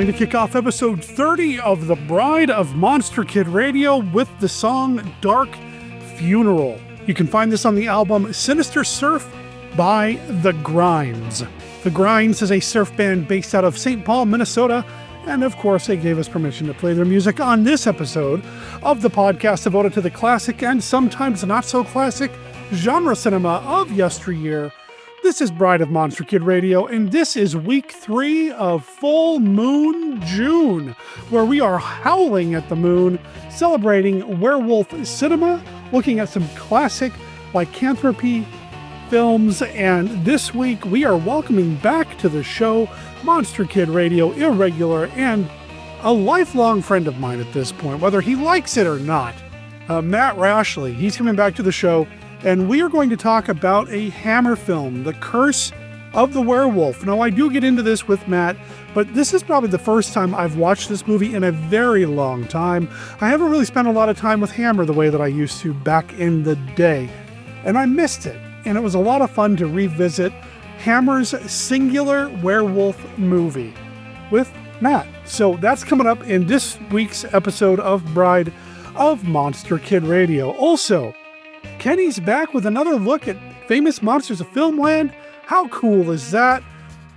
to kick off episode 30 of The Bride of Monster Kid Radio with the song Dark Funeral. You can find this on the album Sinister Surf by The Grinds. The Grinds is a surf band based out of St. Paul, Minnesota, and of course they gave us permission to play their music on this episode of the podcast devoted to the classic and sometimes not so classic genre cinema of yesteryear. This is Bride of Monster Kid Radio, and this is week 3 of Full Moon June, where we are howling at the moon, celebrating werewolf cinema, looking at some classic lycanthropy films, and this week we are welcoming back to the show Monster Kid Radio irregular and a lifelong friend of mine at this point, whether he likes it or not, Matt Rashleigh. He's coming back to the show, and we are going to talk about a Hammer film, The Curse of the Werewolf. Now, I do get into this with Matt, but this is probably the first time I've watched this movie in a very long time. I haven't really spent a lot of time with Hammer the way that I used to back in the day, and I missed it. And it was a lot of fun to revisit Hammer's singular werewolf movie with Matt. So that's coming up in this week's episode of Bride of Monster Kid Radio. Also, Kenny's back with another look at Famous Monsters of Filmland. How cool is that?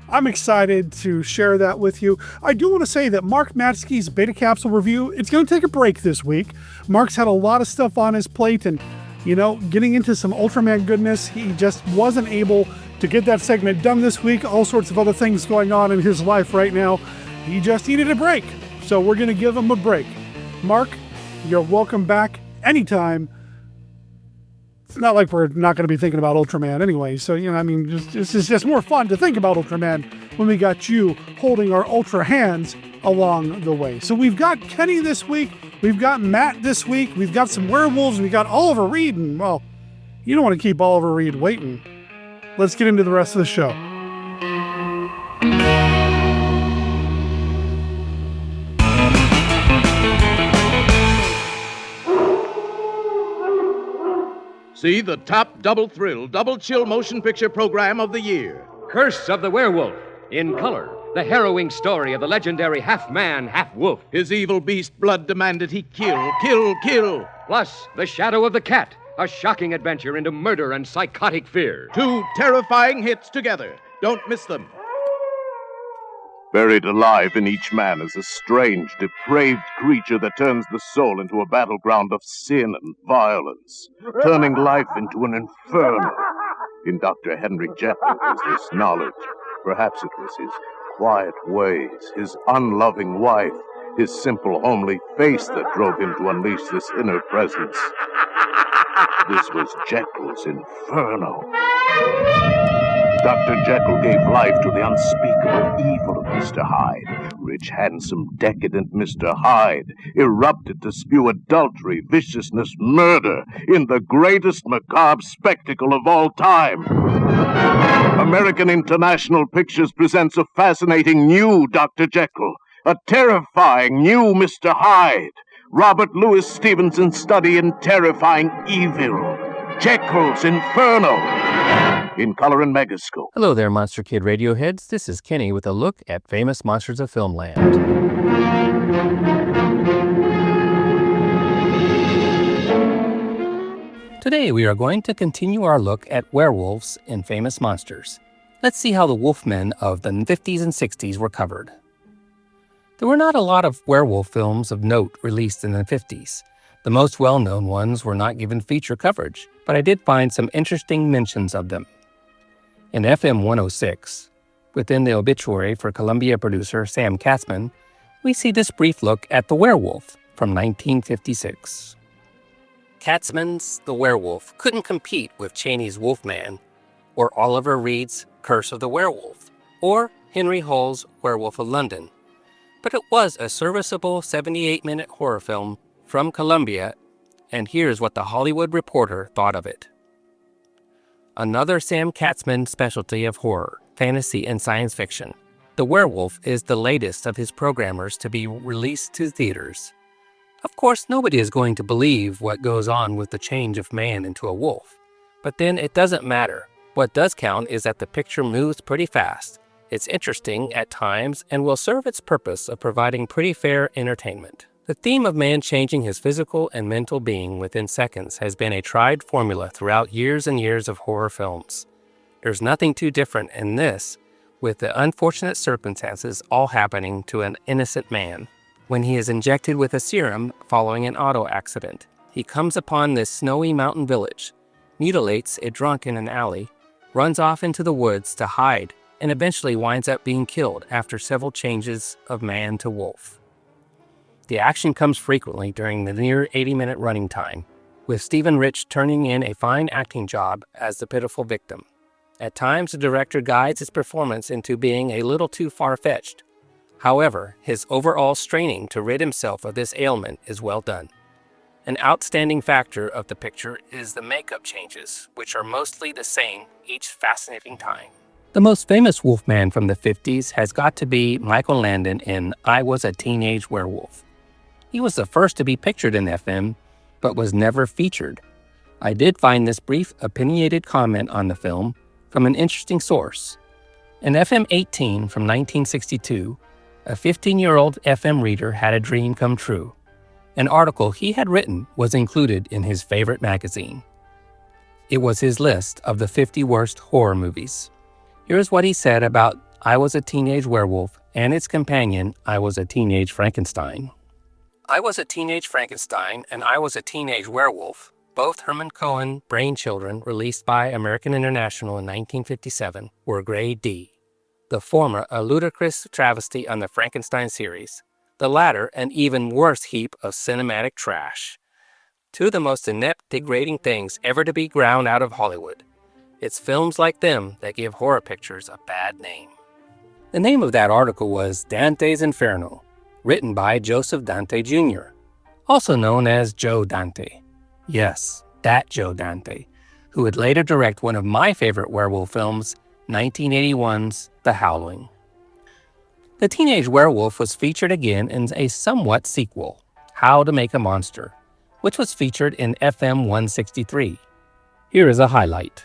I'm excited to share that with you. I do want to say that Mark Matsky's Beta Capsule review, it's going to take a break this week. Mark's had a lot of stuff on his plate, and, you know, getting into some Ultraman goodness, he just wasn't able to get that segment done this week. All sorts of other things going on in his life right now. He just needed a break, so we're going to give him a break. Mark, you're welcome back anytime. It's not like we're not going to be thinking about Ultraman anyway, so, you know, I mean, it's just more fun to think about Ultraman when we got you holding our Ultra hands along the way. So we've got Kenny this week, we've got Matt this week, we've got some werewolves, we've got Oliver Reed, and, well, you don't want to keep Oliver Reed waiting. Let's get into the rest of the show. See the top double thrill, double chill motion picture program of the year. Curse of the Werewolf, in color. The harrowing story of the legendary half-man, half-wolf. His evil beast blood demanded he kill. Plus, The Shadow of the Cat, a shocking adventure into murder and psychotic fear. 2 terrifying hits together. Don't miss them. Buried alive in each man is a strange, depraved creature that turns the soul into a battleground of sin and violence, turning life into an inferno. In Dr. Henry Jekyll is this knowledge. Perhaps it was his quiet ways, his unloving wife, his simple, homely face that drove him to unleash this inner presence. This was Jekyll's inferno. Dr. Jekyll gave life to the unspeakable evil of Mr. Hyde. Rich, handsome, decadent Mr. Hyde erupted to spew adultery, viciousness, murder in the greatest macabre spectacle of all time. American International Pictures presents a fascinating new Dr. Jekyll, a terrifying new Mr. Hyde. Robert Louis Stevenson's study in terrifying evil. Jekyll's Inferno. In color and megascope. Hello there, Monster Kid Radio heads. This is Kenny with a look at Famous Monsters of Filmland. Today we are going to continue our look at werewolves in Famous Monsters. Let's see how the wolfmen of the 50s and 60s were covered. There were not a lot of werewolf films of note released in the 50s. The most well-known ones were not given feature coverage, but I did find some interesting mentions of them. In FM 106, within the obituary for Columbia producer Sam Katzman, we see this brief look at The Werewolf from 1956. Katzman's The Werewolf couldn't compete with Chaney's Wolfman, or Oliver Reed's Curse of the Werewolf, or Henry Hull's Werewolf of London, but it was a serviceable 78-minute horror film from Columbia, and here's what The Hollywood Reporter thought of it. Another Sam Katzman specialty of horror, fantasy, and science fiction. The Werewolf is the latest of his programmers to be released to theaters. Of course, nobody is going to believe what goes on with the change of man into a wolf. But then it doesn't matter. What does count is that the picture moves pretty fast, It's interesting at times and will serve its purpose of providing pretty fair entertainment. The theme of man changing his physical and mental being within seconds has been a tried formula throughout years and years of horror films. There's nothing too different in this, with the unfortunate circumstances all happening to an innocent man. When he is injected with a serum following an auto accident, he comes upon this snowy mountain village, mutilates a drunk in an alley, runs off into the woods to hide, and eventually winds up being killed after several changes of man to wolf. The action comes frequently during the near 80-minute running time, with Stephen Rich turning in a fine acting job as the pitiful victim. At times, the director guides his performance into being a little too far-fetched. However, his overall straining to rid himself of this ailment is well done. An outstanding factor of the picture is the makeup changes, which are mostly the same each fascinating time. The most famous Wolfman from the 50s has got to be Michael Landon in I Was a Teenage Werewolf. He was the first to be pictured in FM, but was never featured. I did find this brief opinionated comment on the film from an interesting source. In FM 18 from 1962, a 15-year-old FM reader had a dream come true. An article he had written was included in his favorite magazine. It was his list of the 50 worst horror movies. Here's what he said about I Was a Teenage Werewolf and its companion, I Was a Teenage Frankenstein. I Was a Teenage Frankenstein and I Was a Teenage Werewolf, both Herman Cohen brainchildren released by American International in 1957, were grade D. The former a ludicrous travesty on the Frankenstein series, the latter an even worse heap of cinematic trash. Two of the most inept, degrading things ever to be ground out of Hollywood. It's films like them that give horror pictures a bad name. The name of that article was Dante's Inferno, written by Joseph Dante Jr., also known as Joe Dante. Yes, that Joe Dante, who would later direct one of my favorite werewolf films, 1981's The Howling. The Teenage Werewolf was featured again in a somewhat sequel, How to Make a Monster, which was featured in FM 163. Here is a highlight.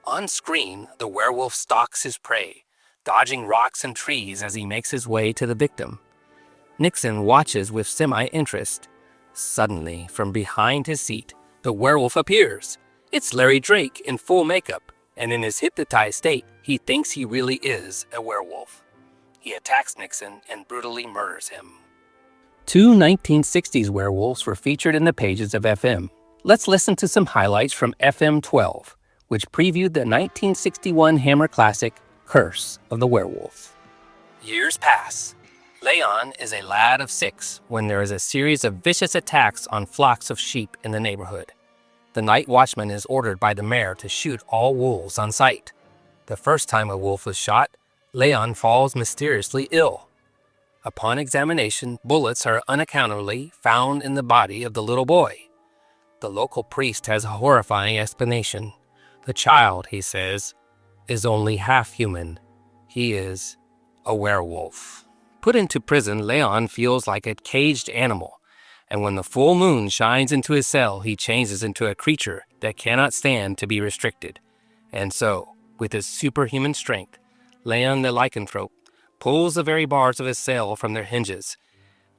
On screen, the werewolf stalks his prey, dodging rocks and trees as he makes his way to the victim. Nixon watches with semi-interest. Suddenly, from behind his seat, the werewolf appears. It's Larry Drake in full makeup, and in his hypnotized state, he thinks he really is a werewolf. He attacks Nixon and brutally murders him. Two 1960s werewolves were featured in the pages of FM. Let's listen to some highlights from FM 12, which previewed the 1961 Hammer classic, Curse of the Werewolf. Years pass. Leon is a lad of 6 when there is a series of vicious attacks on flocks of sheep in the neighborhood. The night watchman is ordered by the mayor to shoot all wolves on sight. The first time a wolf was shot, Leon falls mysteriously ill. Upon examination, bullets are unaccountably found in the body of the little boy. The local priest has a horrifying explanation. The child, he says, is only half human. He is a werewolf. Put into prison, Leon feels like a caged animal, and when the full moon shines into his cell, he changes into a creature that cannot stand to be restricted. And so, with his superhuman strength, Leon the lycanthrope pulls the very bars of his cell from their hinges,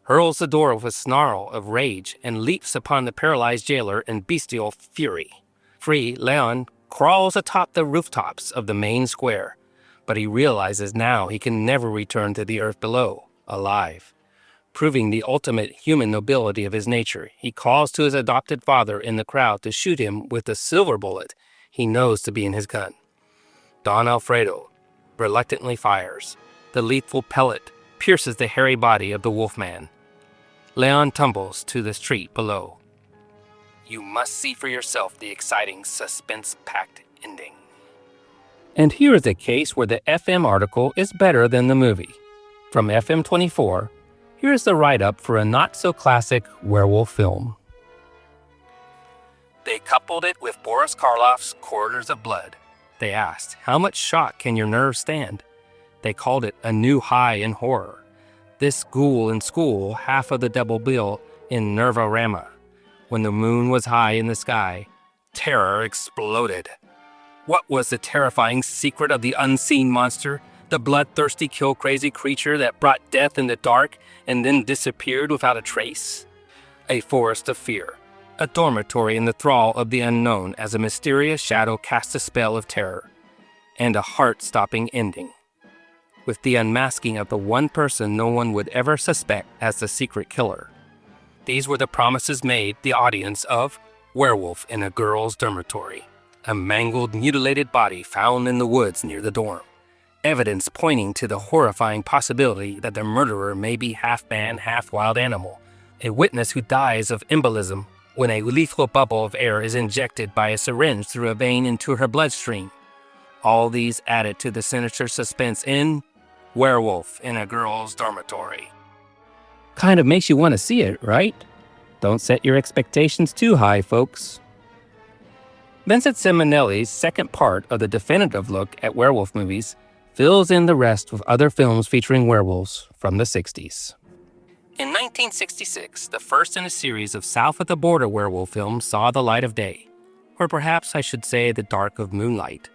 hurls the door with a snarl of rage, and leaps upon the paralyzed jailer in bestial fury. Free, Leon crawls atop the rooftops of the main square, but he realizes now he can never return to the earth below, alive. Proving the ultimate human nobility of his nature, he calls to his adopted father in the crowd to shoot him with the silver bullet he knows to be in his gun. Don Alfredo reluctantly fires. The lethal pellet pierces the hairy body of the wolfman. Leon tumbles to the street below. You must see for yourself the exciting, suspense-packed ending. And here is a case where the FM article is better than the movie. From FM 24, here's the write-up for a not-so-classic werewolf film. They coupled it with Boris Karloff's Corridors of Blood. They asked, how much shock can your nerves stand? They called it a new high in horror. This ghoul in school, half of the double bill in Nervarama. When the moon was high in the sky, terror exploded. What was the terrifying secret of the unseen monster? The bloodthirsty, kill-crazy creature that brought death in the dark and then disappeared without a trace? A forest of fear, a dormitory in the thrall of the unknown as a mysterious shadow casts a spell of terror, and a heart-stopping ending, with the unmasking of the one person no one would ever suspect as the secret killer. These were the promises made the audience of Werewolf in a Girl's Dormitory, a mangled, mutilated body found in the woods near the dorm. Evidence pointing to the horrifying possibility that the murderer may be half man, half wild animal. A witness who dies of embolism when a lethal bubble of air is injected by a syringe through a vein into her bloodstream. All these added to the sinister suspense in Werewolf in a Girl's Dormitory. Kind of makes you want to see it, right? Don't set your expectations too high, folks. Vincent Simonelli's second part of the definitive look at werewolf movies fills in the rest with other films featuring werewolves from the 60s. In 1966, the first in a series of south-of-the-border werewolf films saw the light of day, or perhaps I should say the dark of moonlight.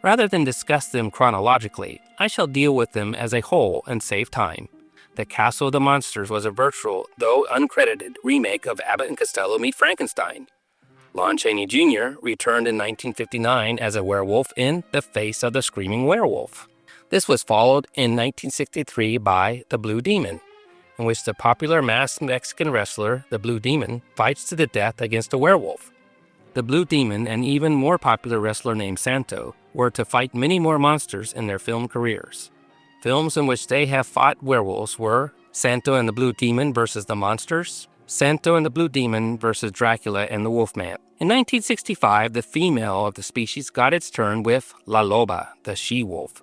Rather than discuss them chronologically, I shall deal with them as a whole and save time. The Castle of the Monsters was a virtual, though uncredited, remake of Abbott and Costello Meet Frankenstein. Lon Chaney Jr. returned in 1959 as a werewolf in The Face of the Screaming Werewolf. This was followed in 1963 by The Blue Demon, in which the popular masked Mexican wrestler, the Blue Demon, fights to the death against a werewolf. The Blue Demon, an even more popular wrestler named Santo, were to fight many more monsters in their film careers. Films in which they have fought werewolves were Santo and the Blue Demon versus the Monsters, Santo and the Blue Demon versus Dracula and the Wolfman. In 1965, the female of the species got its turn with La Loba, the she-wolf.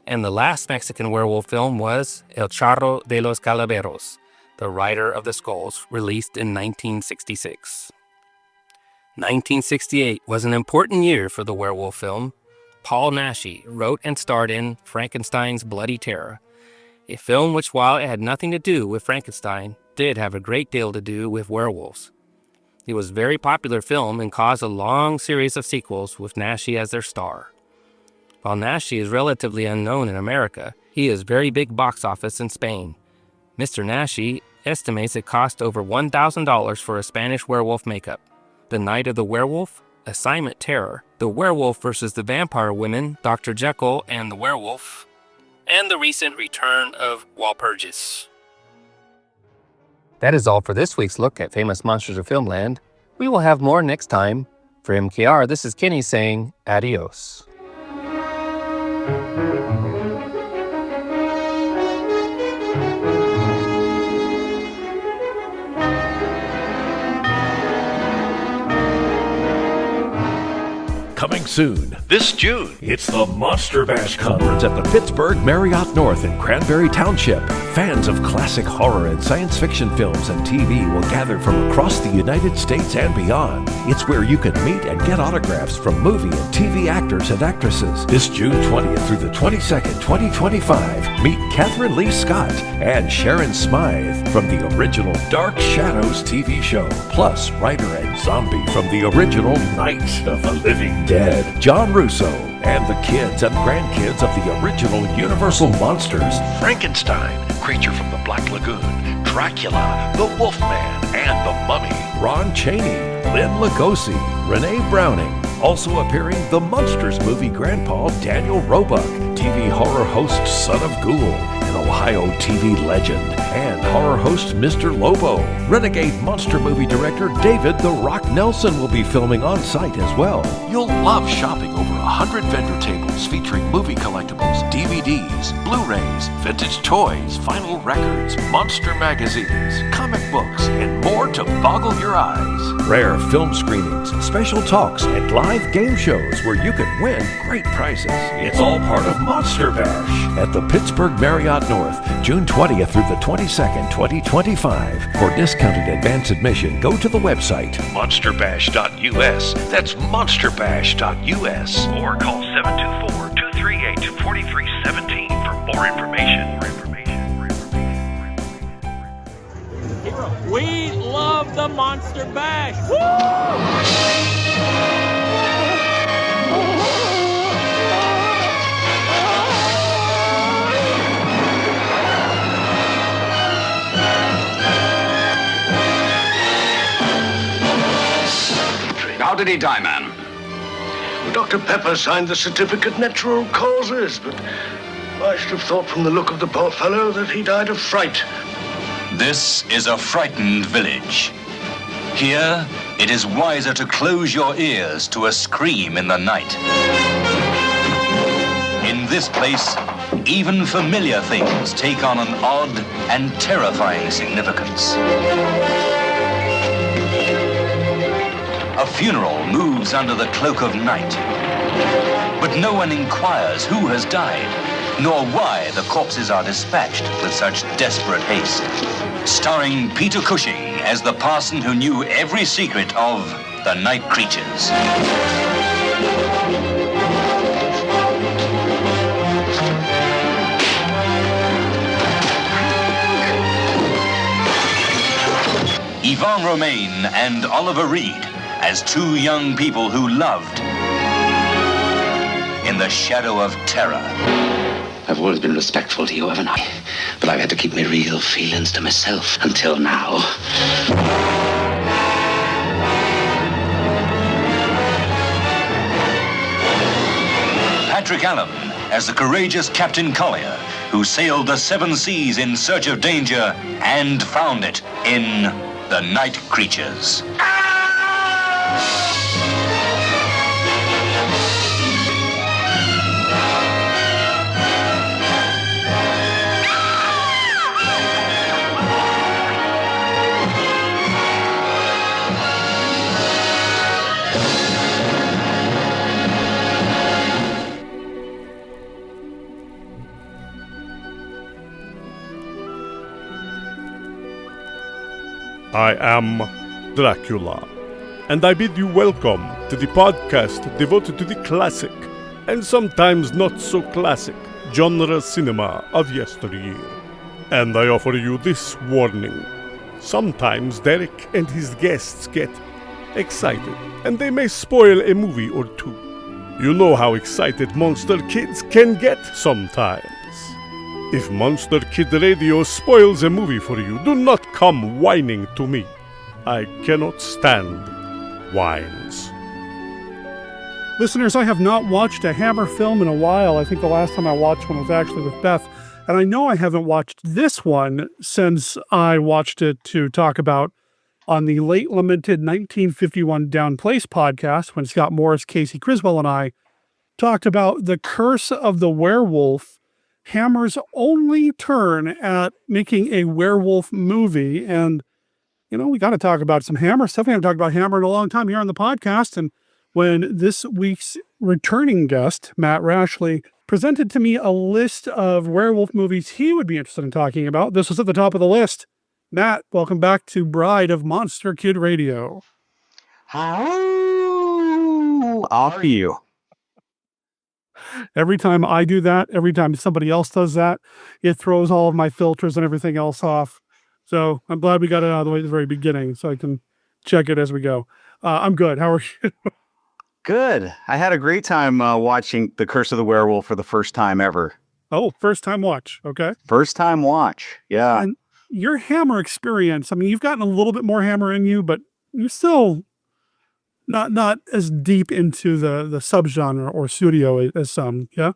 And the last Mexican werewolf film was El Charro de los Calaveros, the Rider of the Skulls, released in 1966. 1968 was an important year for the werewolf film. Paul Naschy wrote and starred in Frankenstein's Bloody Terror, a film which, while it had nothing to do with Frankenstein, did have a great deal to do with werewolves. It was a very popular film and caused a long series of sequels with Naschy as their star. While Naschy is relatively unknown in America, he is very big box office in Spain. Mr. Naschy estimates it cost over $1,000 for a Spanish werewolf makeup. The Night of the Werewolf, Assignment Terror, The Werewolf versus the Vampire Women, Dr. Jekyll and the Werewolf, and the recent return of Walpurgis. That is all for this week's look at Famous Monsters of Filmland. We will have more next time. For MKR, this is Kenny saying adios. Coming soon, this June, it's the Monster Bash Conference at the Pittsburgh Marriott North in Cranberry Township. Fans of classic horror and science fiction films and TV will gather from across the United States and beyond. It's where you can meet and get autographs from movie and TV actors and actresses. This June 20th through the 22nd, 2025, meet Catherine Lee Scott and Sharon Smythe from the original Dark Shadows TV show, plus writer and zombie from the original Night of the Living Dead, John Russo, and the kids and grandkids of the original Universal Monsters, Frankenstein, Creature from the Black Lagoon, Dracula, the Wolfman, and the Mummy, Ron Chaney, Lynn Lugosi, Renee Browning. Also appearing, the Monsters movie grandpa Daniel Roebuck, TV horror host Son of Ghoul, an Ohio TV legend, and horror host Mr. Lobo. Renegade monster movie director David The Rock Nelson will be filming on site as well. You'll love shopping over 100 vendor tables featuring movie collectibles, DVDs, Blu-rays, vintage toys, vinyl records, monster magazines, comic books, and more to boggle your eyes. Rare film screenings, special talks, and live game shows where you can win great prizes. It's all part of Monster Bash at the Pittsburgh Marriott North, June 20th through the 22nd, 2025. For discounted advance admission, go to the website monsterbash.us. That's monsterbash.us. Or call 724-238-4317 for more information. We love the Monster Bash! Woo! did he die, man? Dr. Pepper signed the certificate natural causes, but I should have thought from the look of the poor fellow that he died of fright. This is a frightened village. Here, it is wiser to close your ears to a scream in the night. In this place, even familiar things take on an odd and terrifying significance. A funeral moves under the cloak of night, but no one inquires who has died, nor why the corpses are dispatched with such desperate haste. Starring Peter Cushing as the parson who knew every secret of the night creatures. Yvonne Romaine and Oliver Reed as two young people who loved in the shadow of terror. I've always been respectful to you, haven't I? But I've had to keep my real feelings to myself until now. Patrick Allen as the courageous Captain Collier, who sailed the seven seas in search of danger and found it in The Night Creatures. I am Dracula, and I bid you welcome to the podcast devoted to the classic, and sometimes not so classic, genre cinema of yesteryear. And I offer you this warning. Sometimes Derek and his guests get excited, and they may spoil a movie or two. You know how excited monster kids can get sometimes. If Monster Kid Radio spoils a movie for you, do not come whining to me. I cannot stand whines. Listeners, I have not watched a Hammer film in a while. I think the last time I watched one was actually with Beth. And I know I haven't watched this one since I watched it to talk about on the late lamented 1951 Down Place podcast when Scott Morris, Casey Criswell, and I talked about The Curse of the Werewolf, Hammer's only turn at making a werewolf movie. And, you know, we got to talk about some Hammer stuff. We haven't talked about Hammer in a long time here on the podcast. And when this week's returning guest, Matt Rashleigh, presented to me a list of werewolf movies he would be interested in talking about, this was at the top of the list. Matt, welcome back to Bride of Monster Kid Radio. How are you? Every time I do that, every time somebody else does that, it throws all of my filters and everything else off. So I'm glad we got it out of the way at the very beginning so I can check it as we go. I'm good. How are you? Good. I had a great time watching The Curse of the Werewolf for the first time ever. Oh, first time watch. Okay. First time watch. Yeah. And your Hammer experience, I mean, you've gotten a little bit more Hammer in you, but you're still not as deep into the subgenre or studio as some, yeah?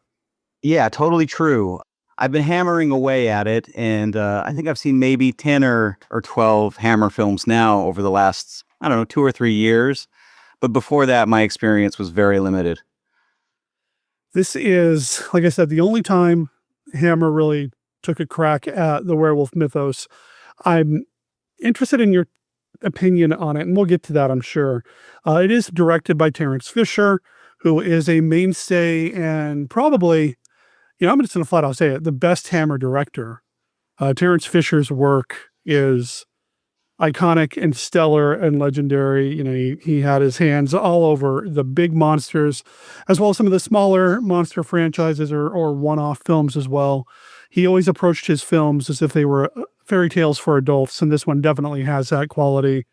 Yeah, totally true. I've been hammering away at it, and I think I've seen maybe 10 or 12 Hammer films now over the last, 2 or 3 years. But before that, my experience was very limited. This is, like I said, the only time Hammer really took a crack at the werewolf mythos. I'm interested in your opinion on it, and we'll get to that, I'm sure. It is directed by Terence Fisher, who is a mainstay and probably, I'm just going to flat out say it, the best Hammer director. Terence Fisher's work is iconic and stellar and legendary. He had his hands all over the big monsters, as well as some of the smaller monster franchises or one-off films as well. He always approached his films as if they were fairy tales for adults, and this one definitely has that quality.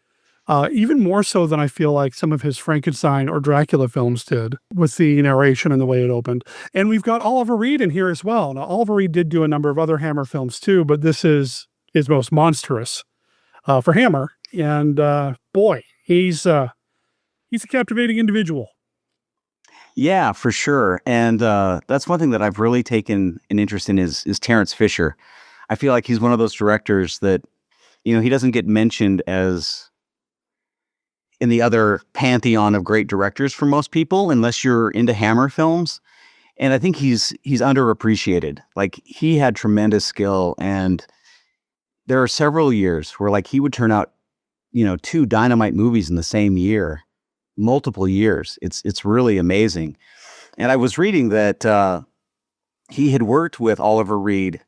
Even more so than I feel like some of his Frankenstein or Dracula films did with the narration and the way it opened. And we've got Oliver Reed in here as well. Now, Oliver Reed did do a number of other Hammer films too, but this is his most monstrous for Hammer. And boy, he's he's a captivating individual. Yeah, for sure. And that's one thing that I've really taken an interest in is Terence Fisher. I feel like he's one of those directors that, he doesn't get mentioned as in the other pantheon of great directors for most people, unless you're into Hammer films. And I think he's underappreciated. Like, he had tremendous skill, and there are several years where like he would turn out, 2 dynamite movies in the same year, multiple years. It's really amazing. And I was reading that he had worked with Oliver Reed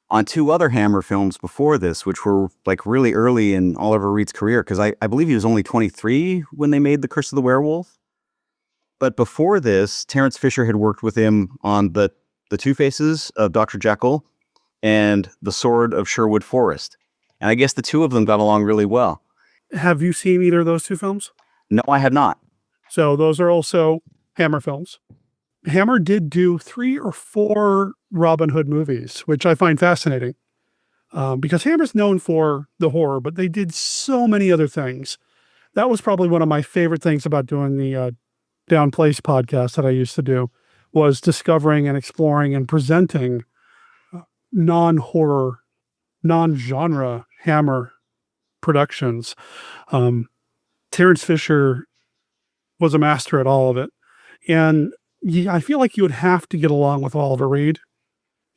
on 2 other Hammer films before this, which were like really early in Oliver Reed's career, because I believe he was only 23 when they made The Curse of the Werewolf. But before this, Terence Fisher had worked with him on the Two Faces of Dr. Jekyll and The Sword of Sherwood Forest. And I guess the two of them got along really well. Have you seen either of those 2 films? No, I had not. So those are also Hammer films. Hammer did do 3 or 4 Robin Hood movies, which I find fascinating. Because Hammer's known for the horror, but they did so many other things. That was probably one of my favorite things about doing the Down Place podcast that I used to do, was discovering and exploring and presenting non-horror, non-genre Hammer productions. Terence Fisher was a master at all of it. And I feel like you would have to get along with Oliver Reed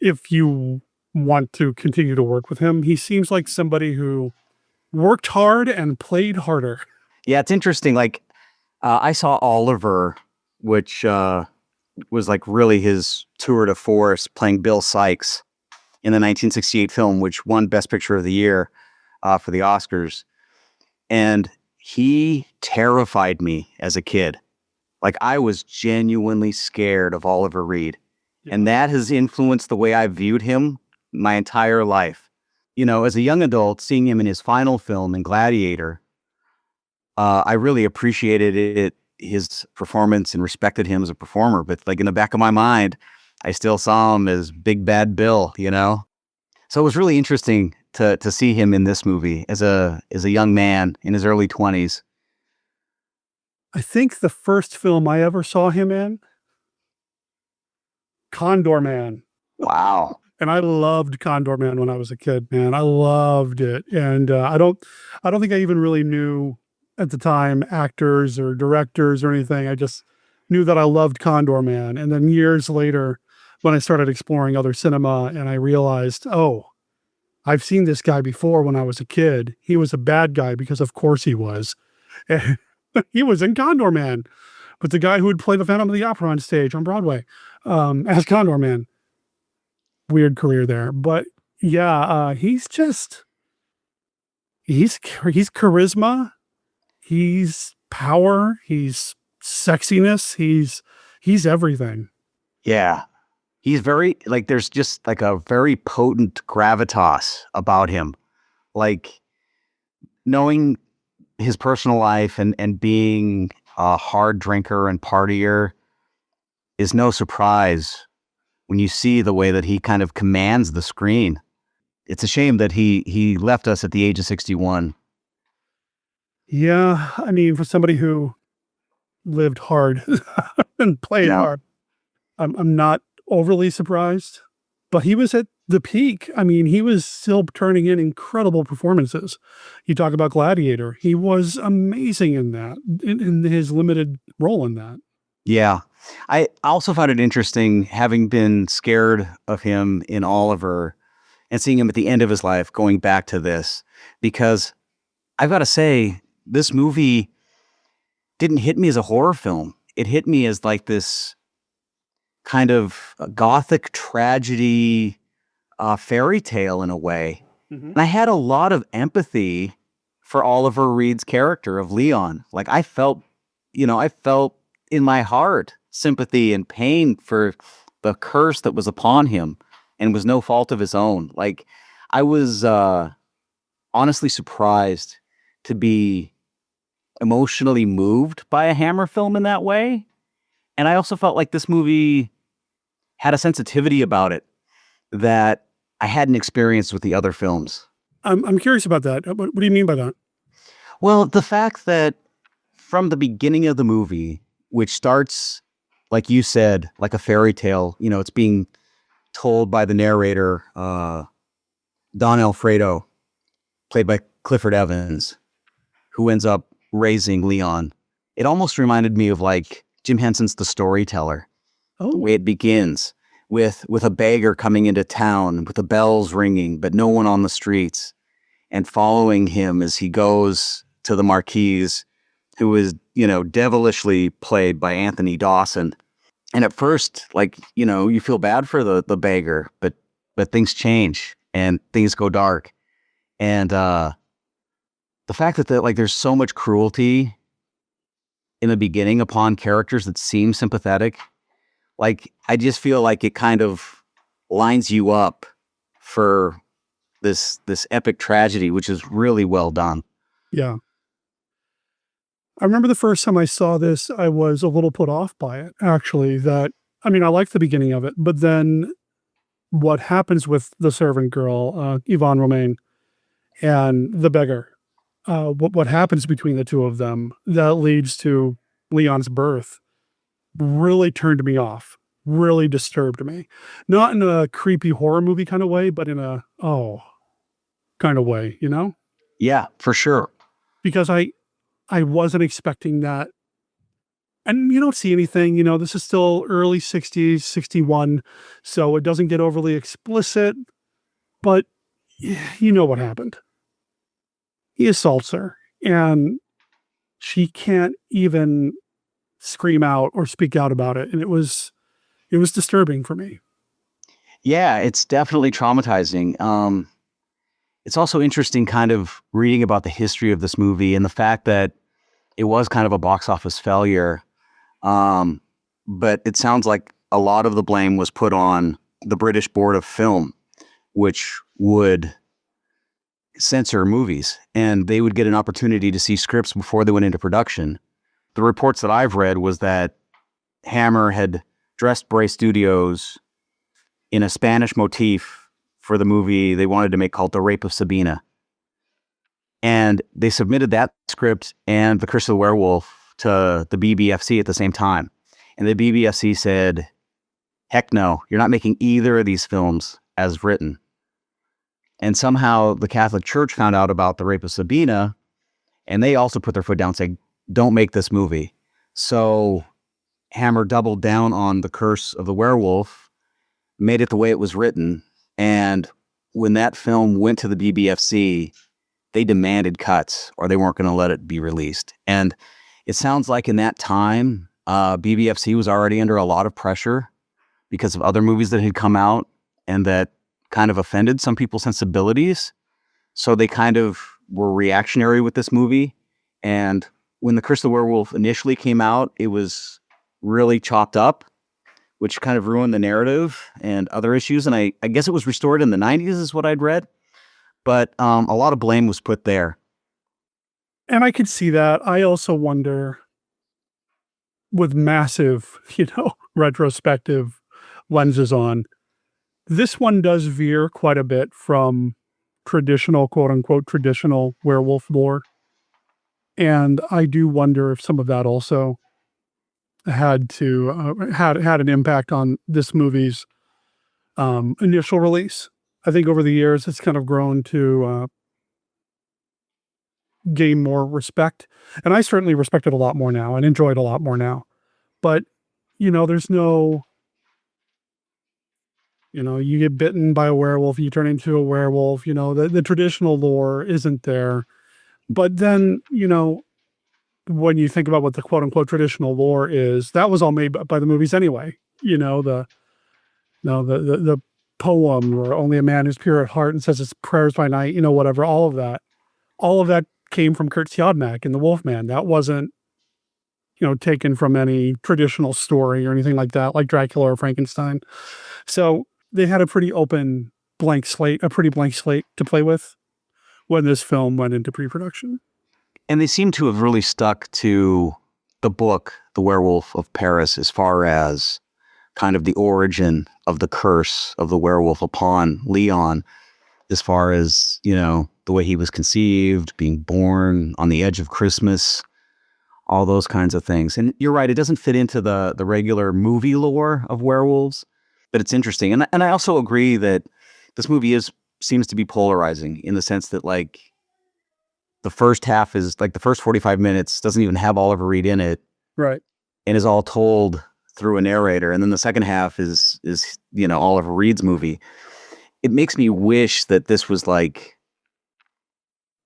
if you want to continue to work with him. He seems like somebody who worked hard and played harder. Yeah, it's interesting. Like, I saw Oliver, which was like really his tour de force, playing Bill Sykes in the 1968 film, which won Best Picture of the Year for the Oscars. And he terrified me as a kid. Like, I was genuinely scared of Oliver Reed. Yeah. And that has influenced the way I viewed him my entire life. As a young adult, seeing him in his final film in Gladiator, I really appreciated his performance and respected him as a performer. But like, in the back of my mind, I still saw him as Big Bad Bill, So it was really interesting to see him in this movie as a young man in his early 20s. I think the first film I ever saw him in, Condor Man. Wow. And I loved Condor Man when I was a kid, man. I loved it. And I don't think I even really knew at the time actors or directors or anything. I just knew that I loved Condor Man. And then years later, when I started exploring other cinema and I realized, oh, I've seen this guy before when I was a kid. He was a bad guy because of course he was. He was in Condor Man, but the guy who would play the Phantom of the Opera on stage on Broadway as Condor Man. Weird career there. But yeah, he's charisma. He's power. He's sexiness. He's everything. Yeah. He's very, like, there's just like a very potent gravitas about him. Like, knowing his personal life and being a hard drinker and partier is no surprise when you see the way that he kind of commands the screen. It's a shame that he left us at the age of 61. Yeah, I mean, for somebody who lived hard and played hard, I'm not overly surprised. But he was at the peak. I mean, he was still turning in incredible performances. You talk about Gladiator. He was amazing in that, in his limited role in that. Yeah. I also found it interesting, having been scared of him in Oliver and seeing him at the end of his life going back to this, because I've got to say, this movie didn't hit me as a horror film. It hit me as like this kind of gothic tragedy fairy tale in a way. Mm-hmm. And I had a lot of empathy for Oliver Reed's character of Leon. Like, I felt in my heart sympathy and pain for the curse that was upon him and was no fault of his own. Like, I was honestly surprised to be emotionally moved by a Hammer film in that way. And I also felt like this movie had a sensitivity about it that I hadn't experienced with the other films. I'm curious about that. What do you mean by that? Well, the fact that from the beginning of the movie, which starts, like you said, like a fairy tale. You know, it's being told by the narrator, Don Alfredo, played by Clifford Evans, who ends up raising Leon. It almost reminded me of like Jim Henson's The Storyteller. Oh. The way it begins with a beggar coming into town with the bells ringing, but no one on the streets, and following him as he goes to the Marquise, who is, you know, devilishly played by Anthony Dawson. And at first, like, you know, you feel bad for the beggar, but things change and things go dark. And the fact that like there's so much cruelty in the beginning upon characters that seem sympathetic, like I just feel like it kind of lines you up for this epic tragedy, which is really well done. Yeah. I remember the first time I saw this, I was a little put off by it, actually. I liked the beginning of it, but then what happens with the servant girl, Yvonne Romaine, and the beggar, what happens between the two of them that leads to Leon's birth really turned me off, really disturbed me. Not in a creepy horror movie kind of way, but in a, kind of way, you know? Yeah, for sure. Because I wasn't expecting that. And you don't see anything, you know, this is still early 60s, 61, so it doesn't get overly explicit, but you know what happened. He assaults her, and she can't even scream out or speak out about it. And it was disturbing for me. Yeah, it's definitely traumatizing. It's also interesting kind of reading about the history of this movie and the fact that it was kind of a box office failure. But it sounds like a lot of the blame was put on the British Board of Film, which would censor movies, and they would get an opportunity to see scripts before they went into production. The reports that I've read was that Hammer had dressed Bray Studios in a Spanish motif for the movie they wanted to make called The Rape of Sabina. And they submitted that script and The Curse of the Werewolf to the BBFC at the same time. And the BBFC said, heck no, you're not making either of these films as written. And somehow the Catholic Church found out about The Rape of Sabina, and they also put their foot down saying, don't make this movie. So Hammer doubled down on The Curse of the Werewolf, made it the way it was written. And when that film went to the BBFC, they demanded cuts or they weren't going to let it be released. And it sounds like in that time, BBFC was already under a lot of pressure because of other movies that had come out and that kind of offended some people's sensibilities. So they kind of were reactionary with this movie. And when The Curse of the Werewolf initially came out, it was really chopped up, which kind of ruined the narrative and other issues. And I guess it was restored in the 90s is what I'd read. But a lot of blame was put there. And I could see that. I also wonder, with massive, retrospective lenses on, this one does veer quite a bit from traditional, quote unquote, traditional werewolf lore. And I do wonder if some of that also had an impact on this movie's initial release. I think over the years, it's kind of grown to gain more respect. And I certainly respect it a lot more now and enjoy it a lot more now. But, there's no, you get bitten by a werewolf, you turn into a werewolf, the traditional lore isn't there. But then, when you think about what the quote unquote traditional lore is, that was all made by the movies anyway. The poem, or only a man who's pure at heart and says his prayers by night, whatever, all of that came from Kurt Siodmak in The Wolfman. That wasn't, taken from any traditional story or anything like that, like Dracula or Frankenstein. So they had a pretty blank slate to play with when this film went into pre-production. And they seem to have really stuck to the book, The Werewolf of Paris, as far as kind of the origin of the curse of the werewolf upon Leon, as far as, the way he was conceived, being born on the edge of Christmas. all those kinds of things. And you're right, it doesn't fit into the regular movie lore of werewolves, but it's interesting. And I also agree that this movie seems to be polarizing in the sense that like the first half is like the first 45 minutes doesn't even have Oliver Reed in it. Right. And is all told through a narrator. And then the second half is Oliver Reed's movie. It makes me wish that this was like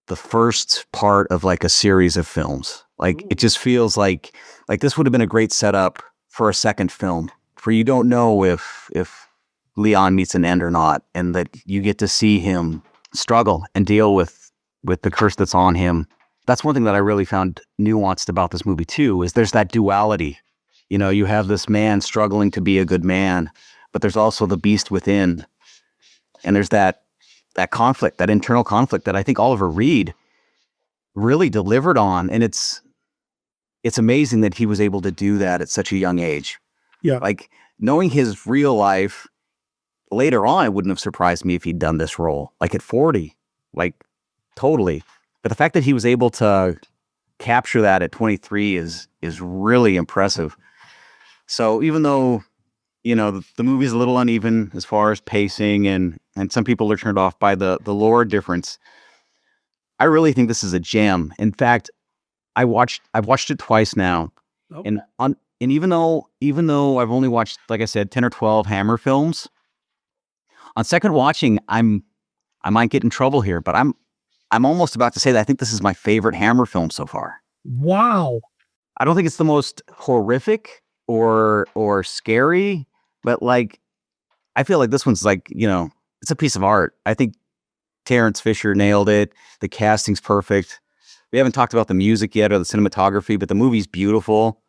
the first part of like a series of films. Like it just feels like this would have been a great setup for a second film where you don't know if Leon meets an end or not, and that you get to see him struggle and deal with the curse that's on him. That's one thing that I really found nuanced about this movie too, is there's that duality. You know, you have this man struggling to be a good man, but there's also the beast within. And there's that conflict, that internal conflict that I think Oliver Reed really delivered on. And it's amazing that he was able to do that at such a young age. Yeah. Like knowing his real life later on, it wouldn't have surprised me if he'd done this role. Like at 40, like totally. But the fact that he was able to capture that at 23 is really impressive. So even though, you know, the movie's a little uneven as far as pacing and some people are turned off by the lore difference, I really think this is a gem. In fact, I've watched it twice now. Oh. And even though I've only watched, like I said, 10 or 12 Hammer films, on second watching, I might get in trouble here, but I'm almost about to say that I think this is my favorite Hammer film so far. Wow. I don't think it's the most horrific or scary, but like, I feel like this one's like, you know, it's a piece of art. I think Terence Fisher nailed it. The casting's perfect. We haven't talked about the music yet or the cinematography, but the movie's beautiful.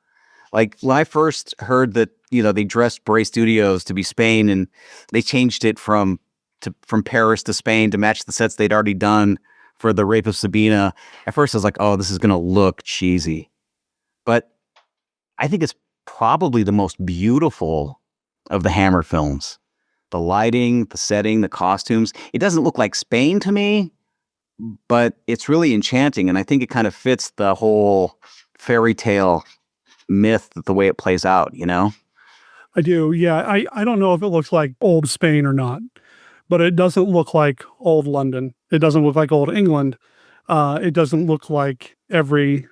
Like when I first heard that, you know, they dressed Bray Studios to be Spain and they changed it from Paris to Spain to match the sets they'd already done for The Rape of Sabina. At first I was like, oh, this is going to look cheesy. But I think it's probably the most beautiful of the Hammer films. The lighting, the setting, the costumes. It doesn't look like Spain to me, but it's really enchanting. And I think it kind of fits the whole fairy tale myth, the way it plays out, you know? I do. Yeah. I don't know if it looks like old Spain or not, but it doesn't look like old London. It doesn't look like old England. It doesn't look like every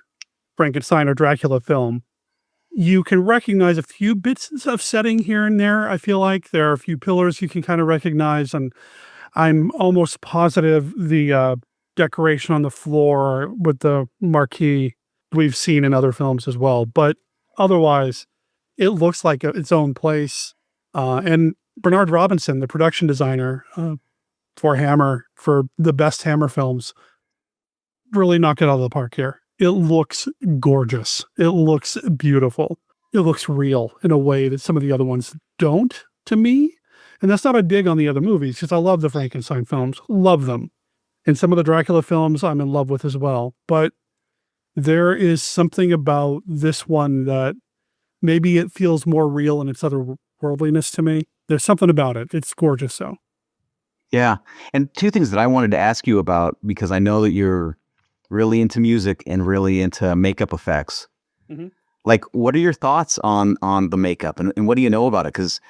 Frankenstein or Dracula film. You can recognize a few bits of setting here and there. I feel like there are a few pillars you can kind of recognize, and I'm almost positive the decoration on the floor with the marquee we've seen in other films as well. But otherwise, it looks like its own place. And Bernard Robinson, the production designer for Hammer, for the best Hammer films, really knocked it out of the park here. It looks gorgeous. It looks beautiful. It looks real in a way that some of the other ones don't, to me. And that's not a dig on the other movies, because I love the Frankenstein films. Love them. And some of the Dracula films I'm in love with as well. But there is something about this one that maybe it feels more real in its otherworldliness to me. There's something about it. It's gorgeous, though. Yeah. And two things that I wanted to ask you about, because I know that you're really into music and really into makeup effects. Mm-hmm. Like, what are your thoughts on the makeup and what do you know about it? Because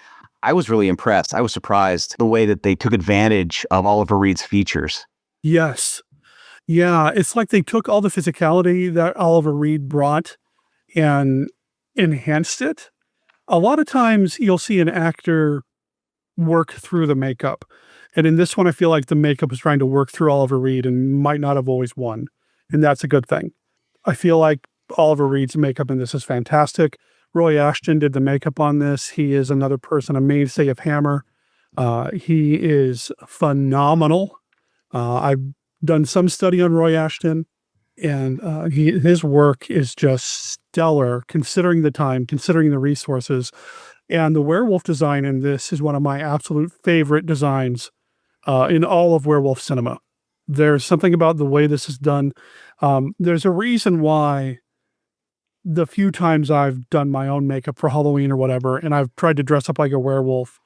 I was really impressed. I was surprised the way that they took advantage of Oliver Reed's features. Yes. Yeah. It's like they took all the physicality that Oliver Reed brought and enhanced it. A lot of times you'll see an actor work through the makeup. And in this one, I feel like the makeup is trying to work through Oliver Reed and might not have always won. And that's a good thing. I feel like Oliver Reed's makeup in this is fantastic. Roy Ashton did the makeup on this. He is another person, a mainstay of Hammer. He is phenomenal. I've done some study on Roy Ashton, and his work is just stellar, considering the time, considering the resources. And the werewolf design in this is one of my absolute favorite designs in all of werewolf cinema. There's something about the way this is done. There's a reason why the few times I've done my own makeup for Halloween or whatever, and I've tried to dress up like a werewolf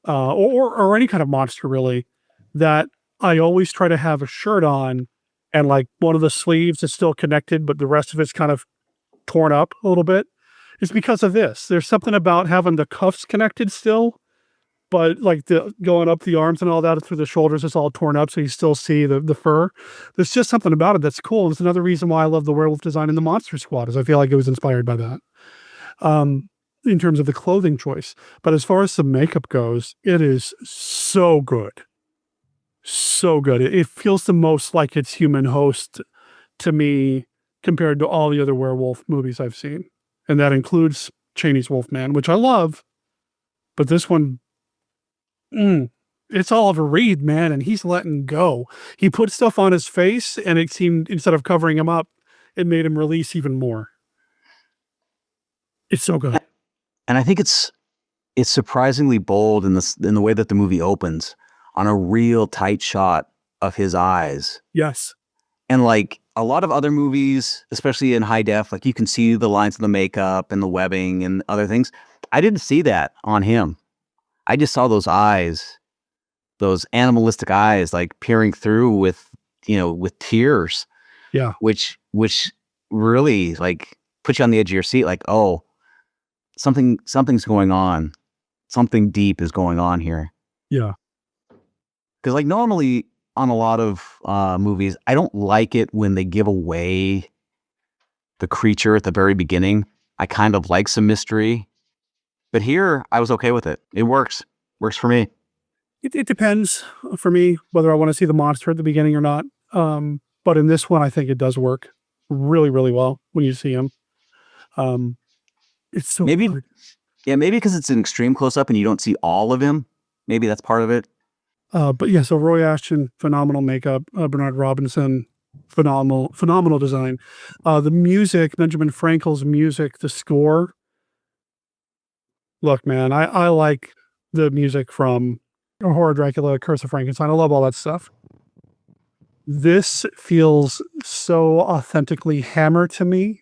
or any kind of monster really, that I always try to have a shirt on and like one of the sleeves is still connected, but the rest of it's kind of torn up a little bit is because of this. There's something about having the cuffs connected still, but like the going up the arms and all that through the shoulders is all torn up, so you still see the fur. There's just something about it that's cool. It's another reason why I love the werewolf design in the Monster Squad, is I feel like it was inspired by that. In terms of the clothing choice. But as far as the makeup goes, it is so good. So good. It feels the most like it's human host to me compared to all the other werewolf movies I've seen. And that includes Chaney's Wolfman, which I love. But this one, it's Oliver Reed, man, and he's letting go. He put stuff on his face, and it seemed, instead of covering him up, it made him release even more. It's so good. And I think it's surprisingly bold in the way that the movie opens on a real tight shot of his eyes. Yes. And like a lot of other movies, especially in high def, like you can see the lines of the makeup and the webbing and other things. I didn't see that on him. I just saw those eyes, those animalistic eyes, like peering through with tears. Yeah. Which really like put you on the edge of your seat. Like, oh, something's going on. Something deep is going on here. Yeah. Because like normally on a lot of movies, I don't like it when they give away the creature at the very beginning. I kind of like some mystery. But here, I was okay with it. It works. Works for me. It depends for me whether I want to see the monster at the beginning or not. But in this one, I think it does work really, really well when you see him. It's so maybe, good. Yeah, maybe because it's an extreme close-up and you don't see all of him. Maybe that's part of it. But yeah, so Roy Ashton, phenomenal makeup. Bernard Robinson, phenomenal design. The music, Benjamin Frankel's music, the score. Look, man, I like the music from Horror Dracula, Curse of Frankenstein. I love all that stuff. This feels so authentically Hammer to me.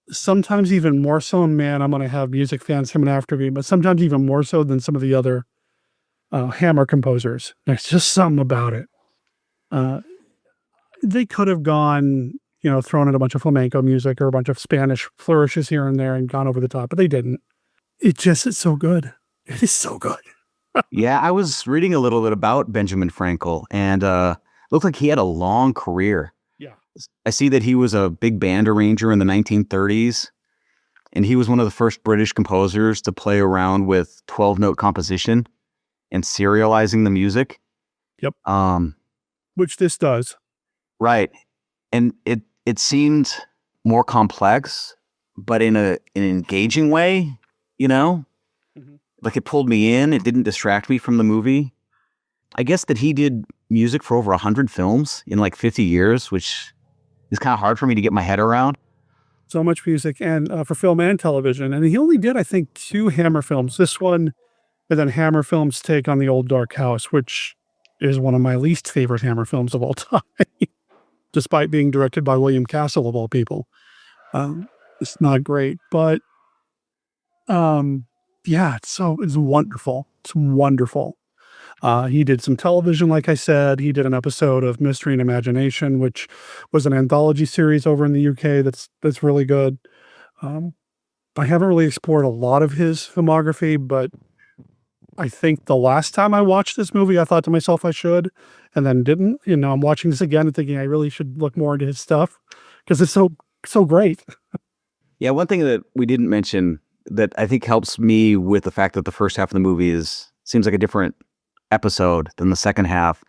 Sometimes even more so, and man, I'm going to have music fans coming after me, but sometimes even more so than some of the other Hammer composers. There's just something about it. They could have gone, thrown in a bunch of flamenco music or a bunch of Spanish flourishes here and there and gone over the top, but they didn't. It's so good. It is so good. Yeah, I was reading a little bit about Benjamin Frankel, and looked like he had a long career. Yeah. I see that he was a big band arranger in the 1930s, and he was one of the first British composers to play around with 12-note composition and serializing the music. Yep. Which this does. Right. And it seemed more complex, but in an engaging way, Mm-hmm. Like it pulled me in. It didn't distract me from the movie. I guess that he did music for over 100 films in like 50 years, which is kind of hard for me to get my head around. So much music and for film and television. And he only did, I think, 2 Hammer films. This one, and then Hammer Films' take on The Old Dark House, which is one of my least favorite Hammer films of all time, despite being directed by William Castle, of all people. It's not great, but yeah, it's wonderful. It's wonderful. He did some television, like I said. He did an episode of Mystery and Imagination, which was an anthology series over in the UK that's really good. I haven't really explored a lot of his filmography, but I think the last time I watched this movie, I thought to myself I should, and then didn't. I'm watching this again and thinking I really should look more into his stuff because it's so great. Yeah, one thing that we didn't mention that I think helps me with the fact that the first half of the movie seems like a different episode than the second half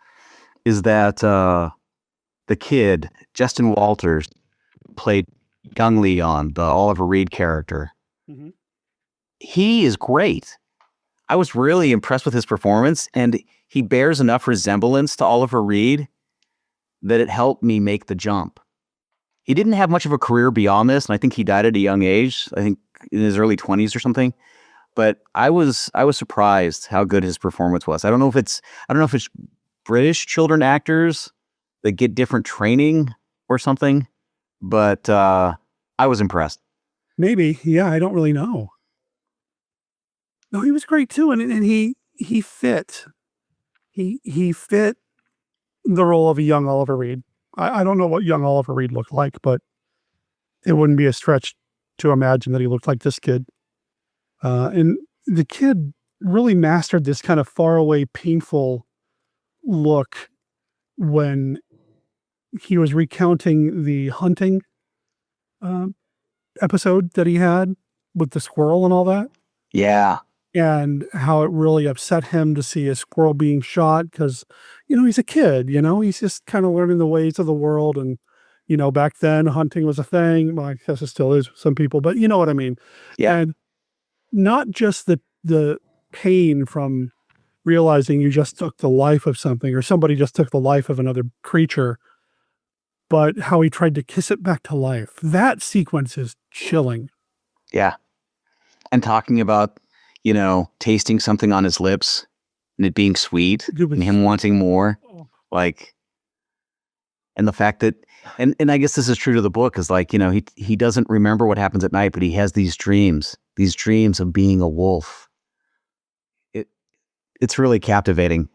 is that the kid, Justin Walters, played young Leon, the Oliver Reed character. Mm-hmm. He is great. I was really impressed with his performance, and he bears enough resemblance to Oliver Reed that it helped me make the jump. He didn't have much of a career beyond this, and I think he died at a young age. I think in his early 20s or something. But I was surprised how good his performance was. I don't know if it's British children actors that get different training or something, but I was impressed. Maybe, yeah, I don't really know. No, he was great too, and he fit. He fit the role of a young Oliver Reed. I don't know what young Oliver Reed looked like, but it wouldn't be a stretch to imagine that he looked like this kid. And the kid really mastered this kind of faraway, painful look when he was recounting the hunting episode that he had with the squirrel and all that. Yeah. And how it really upset him to see a squirrel being shot because, he's a kid, he's just kind of learning the ways of the world. And, back then hunting was a thing. Well, I guess it still is with some people, but you know what I mean? Yeah. And not just the pain from realizing you just took the life of something or somebody just took the life of another creature, but how he tried to kiss it back to life. That sequence is chilling. Yeah. And talking about, tasting something on his lips and it being sweet and him wanting more. And the fact that, and I guess this is true to the book, is he doesn't remember what happens at night, but he has these dreams of being a wolf. It's really captivating.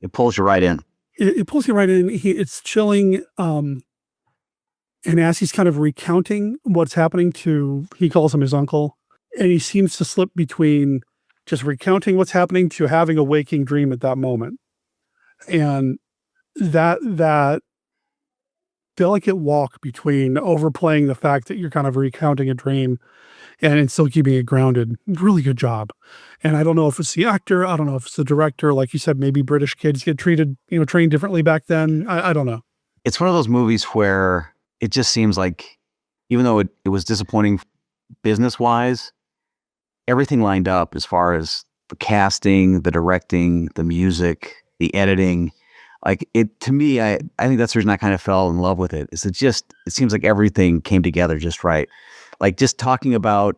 It pulls you right in. It pulls you right in. It's chilling. And as he's kind of recounting what's happening to, he calls him his uncle, and he seems to slip between just recounting what's happening to having a waking dream at that moment. And that delicate walk between overplaying the fact that you're kind of recounting a dream and still keeping it grounded. Really good job. And I don't know if it's the actor, I don't know if it's the director. Like you said, maybe British kids get trained differently back then. I don't know. It's one of those movies where it just seems like, even though it was disappointing business-wise, everything lined up as far as the casting, the directing, the music, the editing. To me, I think that's the reason I kind of fell in love with it. It seems like everything came together just right. Just talking about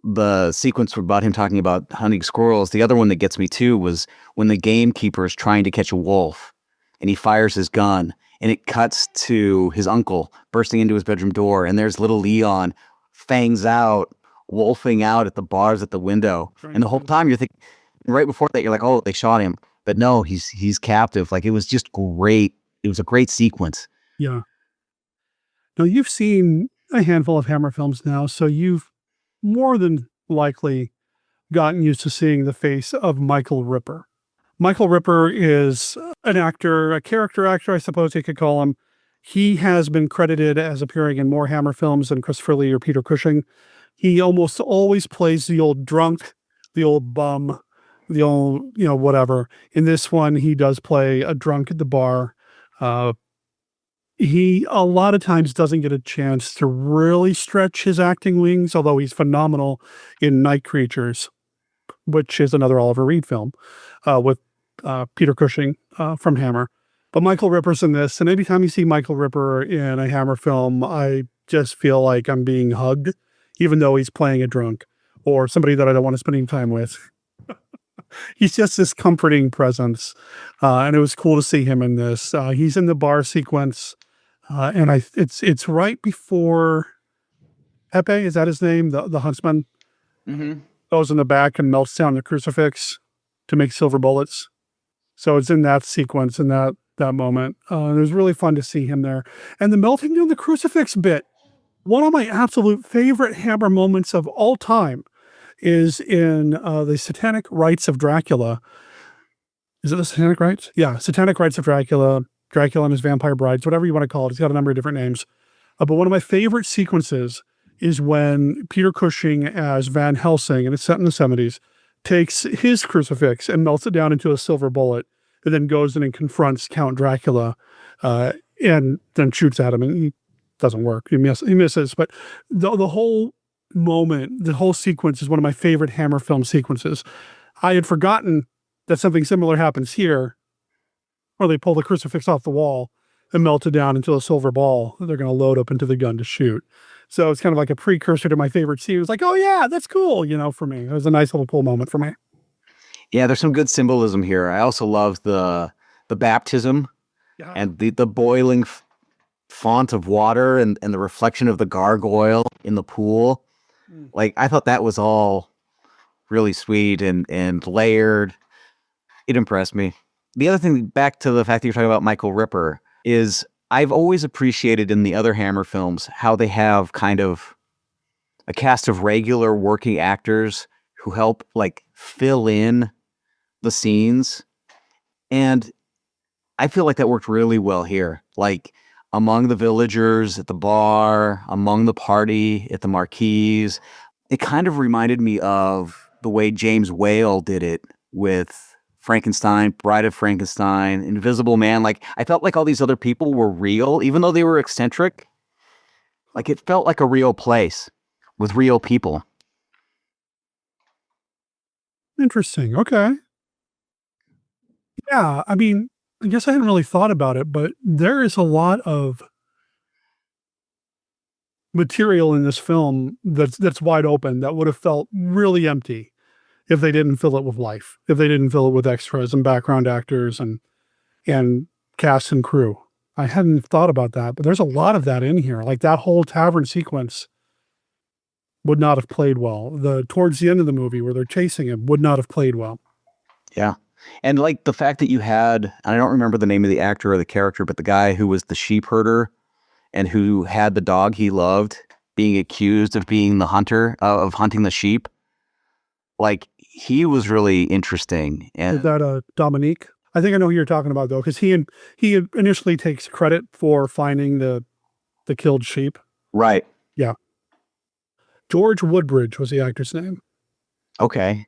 the sequence about him talking about hunting squirrels. The other one that gets me too was when the gamekeeper is trying to catch a wolf and he fires his gun and it cuts to his uncle bursting into his bedroom door. And there's little Leon, fangs out, wolfing out at the bars at the window. And the whole time you're thinking, right before that, you're like, oh, they shot him. But no, he's captive. It was just great. It was a great sequence. Yeah. Now, you've seen a handful of Hammer films now, so you've more than likely gotten used to seeing the face of Michael Ripper. Michael Ripper is an actor, a character actor, I suppose you could call him. He has been credited as appearing in more Hammer films than Christopher Lee or Peter Cushing. He almost always plays the old drunk, the old bum, the old, whatever. In this one, he does play a drunk at the bar. He, a lot of times, doesn't get a chance to really stretch his acting wings, although he's phenomenal in Night Creatures, which is another Oliver Reed film with Peter Cushing from Hammer. But Michael Ripper's in this, and anytime you see Michael Ripper in a Hammer film, I just feel like I'm being hugged, even though he's playing a drunk or somebody that I don't want to spend any time with. He's just this comforting presence, and it was cool to see him in this. He's in the bar sequence, and it's right before Pepe, is that his name? The huntsman goes in the back and melts down the crucifix to make silver bullets. So it's in that sequence, in that moment. It was really fun to see him there. And the melting down the crucifix bit, one of my absolute favorite Hammer moments of all time, is in the Satanic Rites of Dracula. Is it the Satanic Rites? Yeah, Satanic Rites of Dracula, Dracula and his Vampire Brides, whatever you want to call it. It's got a number of different names. But one of my favorite sequences is when Peter Cushing as Van Helsing, and it's set in the 70s, takes his crucifix and melts it down into a silver bullet, and then goes in and confronts Count Dracula, and then shoots at him, and he doesn't work. He misses. But the whole moment, the whole sequence is one of my favorite Hammer film sequences. I had forgotten that something similar happens here, where they pull the crucifix off the wall and melt it down into a silver ball that they're going to load up into the gun to shoot. So it's kind of like a precursor to my favorite scene. It was like, oh yeah, that's cool, for me. It was a nice little cool moment for me. Yeah, there's some good symbolism here. I also love the baptism and the boiling font of water and the reflection of the gargoyle in the pool. I thought that was all really sweet and layered. It impressed me. The other thing, back to the fact that you're talking about Michael Ripper, is I've always appreciated in the other Hammer films how they have kind of a cast of regular working actors who help like fill in the scenes. And I feel like that worked really well here. Like among the villagers at the bar, among the party at the marquees. It kind of reminded me of the way James Whale did it with Frankenstein, Bride of Frankenstein, Invisible Man. Like I felt like all these other people were real, even though they were eccentric. Like it felt like a real place with real people. Interesting. Okay. Yeah, I mean, I guess I hadn't really thought about it, but there is a lot of material in this film that's wide open that would have felt really empty if they didn't fill it with life, if they didn't fill it with extras and background actors and cast and crew. I hadn't thought about that, but there's a lot of that in here. Like that whole tavern sequence would not have played well. Towards the end of the movie where they're chasing him would not have played well. Yeah. And like the fact that you had, I don't remember the name of the actor or the character, but the guy who was the sheep herder and who had the dog he loved being accused of being the hunter, of hunting the sheep. Like he was really interesting. And is that Dominique? I think I know who you're talking about though, because he initially takes credit for finding the killed sheep. Right. Yeah. George Woodbridge was the actor's name. Okay.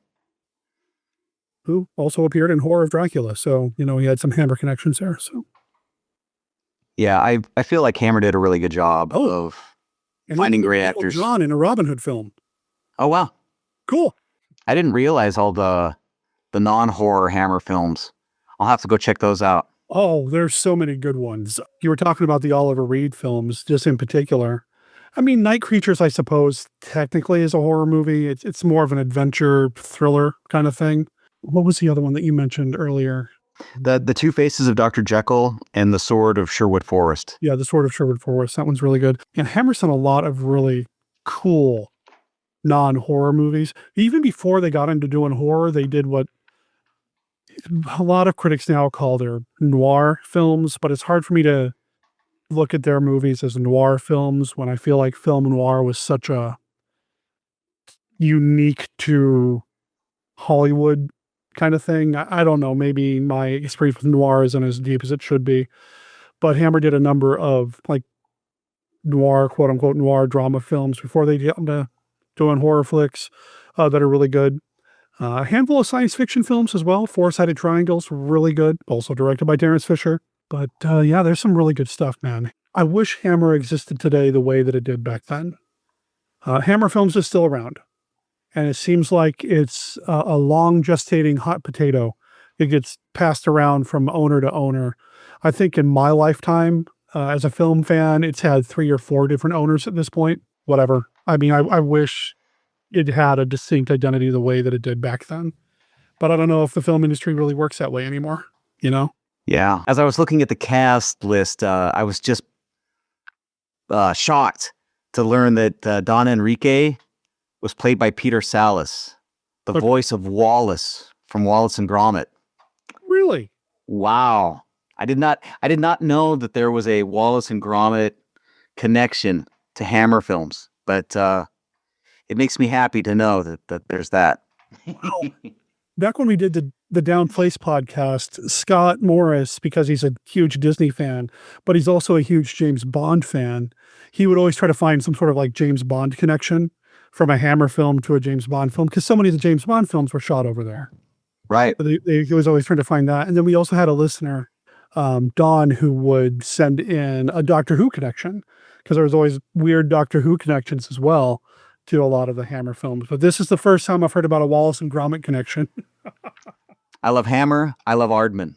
Who also appeared in Horror of Dracula. So, he had some Hammer connections there. So, yeah, I feel like Hammer did a really good job of finding great actors. John in a Robin Hood film. Oh, wow. Cool. I didn't realize all the non-horror Hammer films. I'll have to go check those out. Oh, there's so many good ones. You were talking about the Oliver Reed films, just in particular. I mean, Night Creatures, I suppose, technically is a horror movie. It's more of an adventure thriller kind of thing. What was the other one that you mentioned earlier? The Two Faces of Dr. Jekyll and The Sword of Sherwood Forest. Yeah, The Sword of Sherwood Forest. That one's really good. And Hammer's done a lot of really cool non-horror movies. Even before they got into doing horror, they did what a lot of critics now call their noir films, but it's hard for me to look at their movies as noir films when I feel like film noir was such a unique to Hollywood kind of thing. I don't know, maybe my experience with noir isn't as deep as it should be, but Hammer did a number of like noir, quote unquote, noir drama films before they get into doing horror flicks that are really good. A handful of science fiction films as well. Four-Sided Triangles, really good. Also directed by Terence Fisher. But yeah, there's some really good stuff, man. I wish Hammer existed today the way that it did back then. Hammer Films is still around. And it seems like it's a long gestating hot potato. It gets passed around from owner to owner. I think in my lifetime, as a film fan, it's had 3 or 4 different owners at this point. Whatever. I mean, I wish it had a distinct identity the way that it did back then. But I don't know if the film industry really works that way anymore, Yeah. As I was looking at the cast list, I was just shocked to learn that Don Enrique was played by Peter Sallis, the voice of Wallace from Wallace and Gromit. Really? Wow. I did not know that there was a Wallace and Gromit connection to Hammer films, but it makes me happy to know that there's that. Wow. Back when we did the Down Place podcast, Scott Morris, because he's a huge Disney fan, but he's also a huge James Bond fan, he would always try to find some sort of like James Bond connection from a Hammer film to a James Bond film, because so many of the James Bond films were shot over there. Right. So he was always trying to find that. And then we also had a listener, Don, who would send in a Doctor Who connection, because there was always weird Doctor Who connections as well to a lot of the Hammer films. But this is the first time I've heard about a Wallace and Gromit connection. I love Hammer. I love Aardman.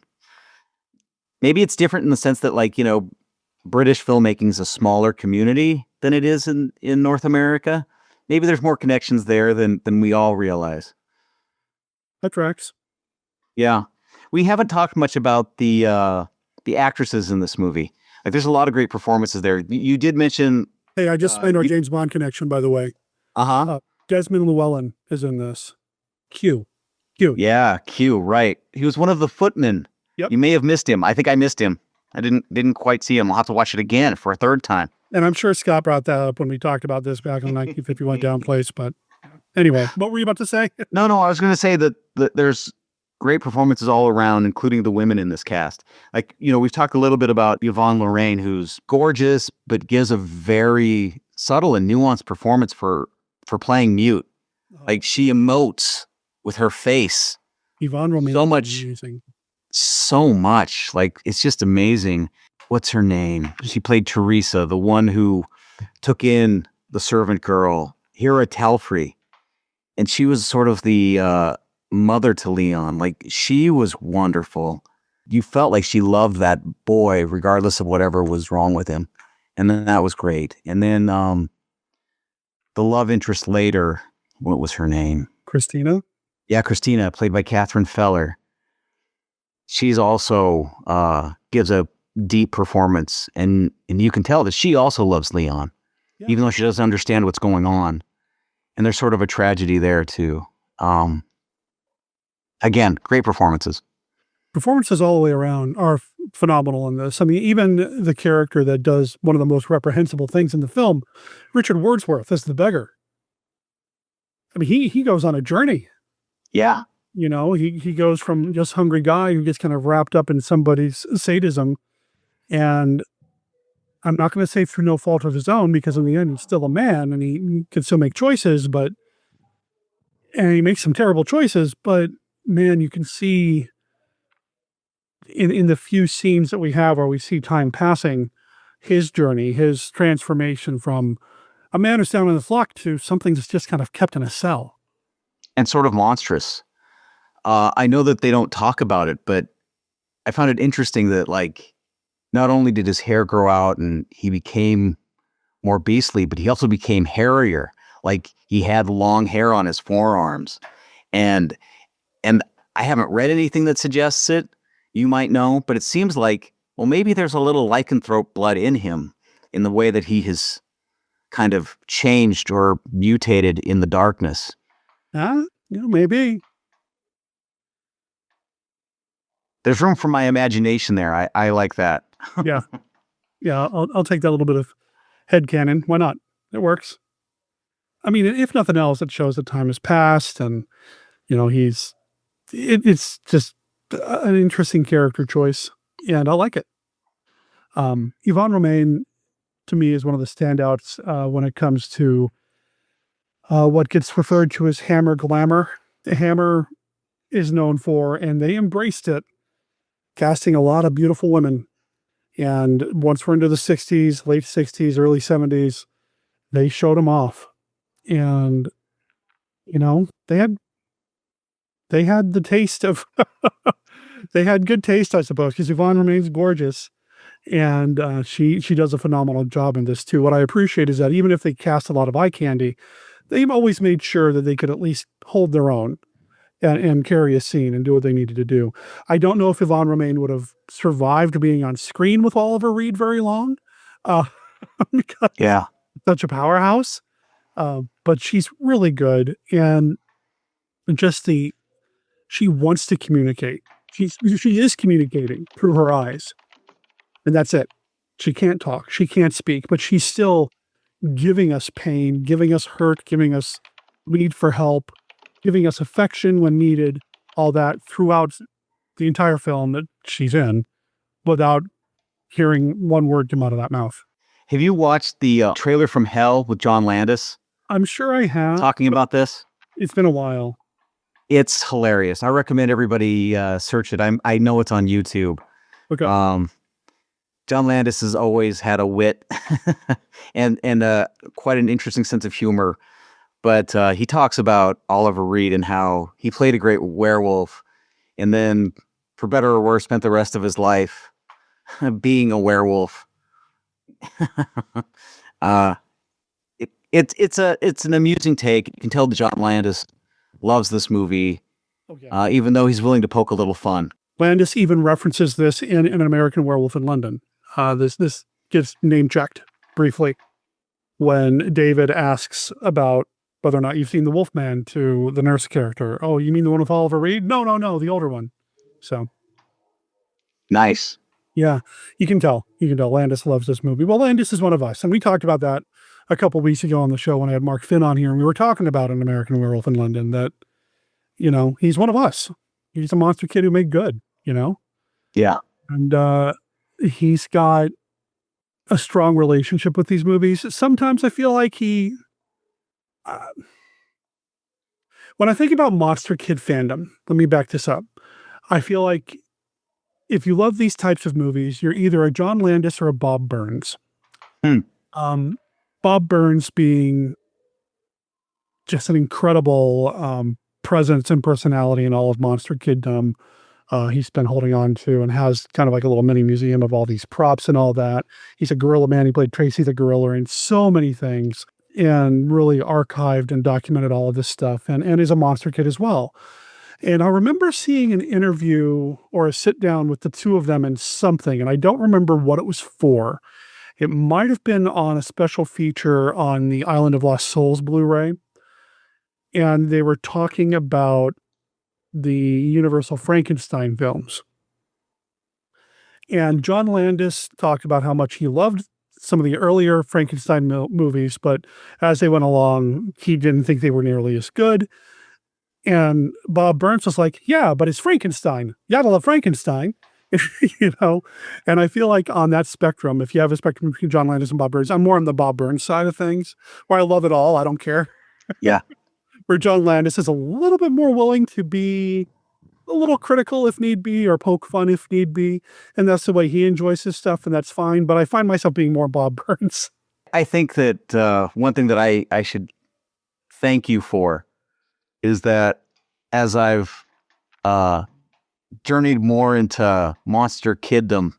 Maybe it's different in the sense that, like, British filmmaking is a smaller community than it is in North America. Maybe there's more connections there than we all realize. That tracks. Yeah. We haven't talked much about the actresses in this movie. Like, there's a lot of great performances there. You did mention... Hey, I just made our James Bond connection, by the way. Uh-huh. Desmond Llewellyn is in this. Q. Yeah, Q, right. He was one of the footmen. Yep. You may have missed him. I think I missed him. I didn't quite see him. I'll have to watch it again for a third time. And I'm sure Scott brought that up when we talked about this back in the 1951 Down Place. But anyway, what were you about to say? No, I was going to say that there's great performances all around, including the women in this cast. Like, we've talked a little bit about Yvonne Lorraine, who's gorgeous, but gives a very subtle and nuanced performance for playing mute. Like, she emotes with her face. Yvonne Lorraine. So much. Like, it's just amazing. What's her name? She played Teresa, the one who took in the servant girl, Hera Telfrey. And she was sort of the mother to Leon. Like, she was wonderful. You felt like she loved that boy regardless of whatever was wrong with him. And then that was great. And then the love interest later, what was her name? Christina? Yeah, Christina, played by Catherine Feller. She's also gives a deep performance. And you can tell that she also loves Leon, even though she doesn't understand what's going on. And there's sort of a tragedy there too. Again, great performances. Performances all the way around are phenomenal in this. I mean, even the character that does one of the most reprehensible things in the film, Richard Wordsworth, as the beggar. I mean, he goes on a journey. Yeah. He goes from just hungry guy who gets kind of wrapped up in somebody's sadism. And I'm not going to say through no fault of his own, because in the end, he's still a man and he can still make choices, and he makes some terrible choices, but man, you can see in the few scenes that we have where we see time passing, his journey, his transformation from a man who's down in the flock to something that's just kind of kept in a cell. And sort of monstrous. I know that they don't talk about it, but I found it interesting that, like, not only did his hair grow out and he became more beastly, but he also became hairier. Like, he had long hair on his forearms. And I haven't read anything that suggests it. You might know, but it seems like, well, maybe there's a little lycanthrope blood in him in the way that he has kind of changed or mutated in the darkness. Maybe. There's room for my imagination there. I like that. Yeah. I'll take that little bit of headcanon. Why not? It works. I mean, if nothing else, it shows that time has passed, and it's just an interesting character choice, and I like it. Yvonne Romaine, to me, is one of the standouts when it comes to what gets referred to as Hammer glamour. The Hammer is known for, and they embraced it, casting a lot of beautiful women. And once we're into the 60s, late 60s, early 70s, they showed them off. And, they had the taste of, they had good taste, I suppose, because Yvonne Romaine's gorgeous. And she does a phenomenal job in this too. What I appreciate is that even if they cast a lot of eye candy, they've always made sure that they could at least hold their own and carry a scene and do what they needed to do. I don't know if Yvonne Romaine would have survived being on screen with Oliver Reed very long. Yeah. Such a powerhouse. But she's really good. And just she wants to communicate. She is communicating through her eyes. And that's it. She can't talk. She can't speak, but she's still giving us pain, giving us hurt, giving us need for help, giving us affection when needed, all that throughout the entire film that she's in without hearing one word come out of that mouth. Have you watched the trailer from Hell with John Landis? I'm sure I have. Talking about this? It's been a while. It's hilarious. I recommend everybody search it. I know it's on YouTube. Okay. John Landis has always had a wit and quite an interesting sense of humor. But he talks about Oliver Reed and how he played a great werewolf, and then, for better or worse, spent the rest of his life being a werewolf. It's an amusing take. You can tell that John Landis loves this movie, even though he's willing to poke a little fun. Landis even references this in An American Werewolf in London. This gets name checked briefly when David asks about whether or not you've seen the Wolfman to the nurse character. Oh, you mean the one with Oliver Reed? No, the older one. So nice. Yeah, you can tell. You can tell Landis loves this movie. Well, Landis is one of us, and we talked about that a couple weeks ago on the show when I had Mark Finn on here, and we were talking about An American Werewolf in London, that, he's one of us. He's a monster kid who made good, Yeah. And he's got a strong relationship with these movies. Sometimes I feel like when I think about monster kid fandom, let me back this up. I feel like if you love these types of movies, you're either a John Landis or a Bob Burns. Bob Burns being just an incredible presence and personality in all of monster kiddom. He's been holding on to and has kind of like a little mini museum of all these props and all that. He's a gorilla man. He played Tracy the gorilla in so many things and really archived and documented all of this stuff, and is a monster kid as well. And I remember seeing an interview or a sit down with the two of them in something, and I don't remember what it was for. It might have been on a special feature on the Island of Lost Souls Blu-ray. And they were talking about the Universal Frankenstein films. And John Landis talked about how much he loved some of the earlier Frankenstein movies, but as they went along, he didn't think they were nearly as good. And Bob Burns was like, yeah, but it's Frankenstein. You gotta love Frankenstein, And I feel like on that spectrum, if you have a spectrum between John Landis and Bob Burns, I'm more on the Bob Burns side of things, where I love it all. I don't care. Yeah. Where John Landis is a little bit more willing to be a little critical if need be, or poke fun if need be. And that's the way he enjoys his stuff, and that's fine. But I find myself being more Bob Burns. I think that one thing that I should thank you for is that as I've journeyed more into monster kiddom,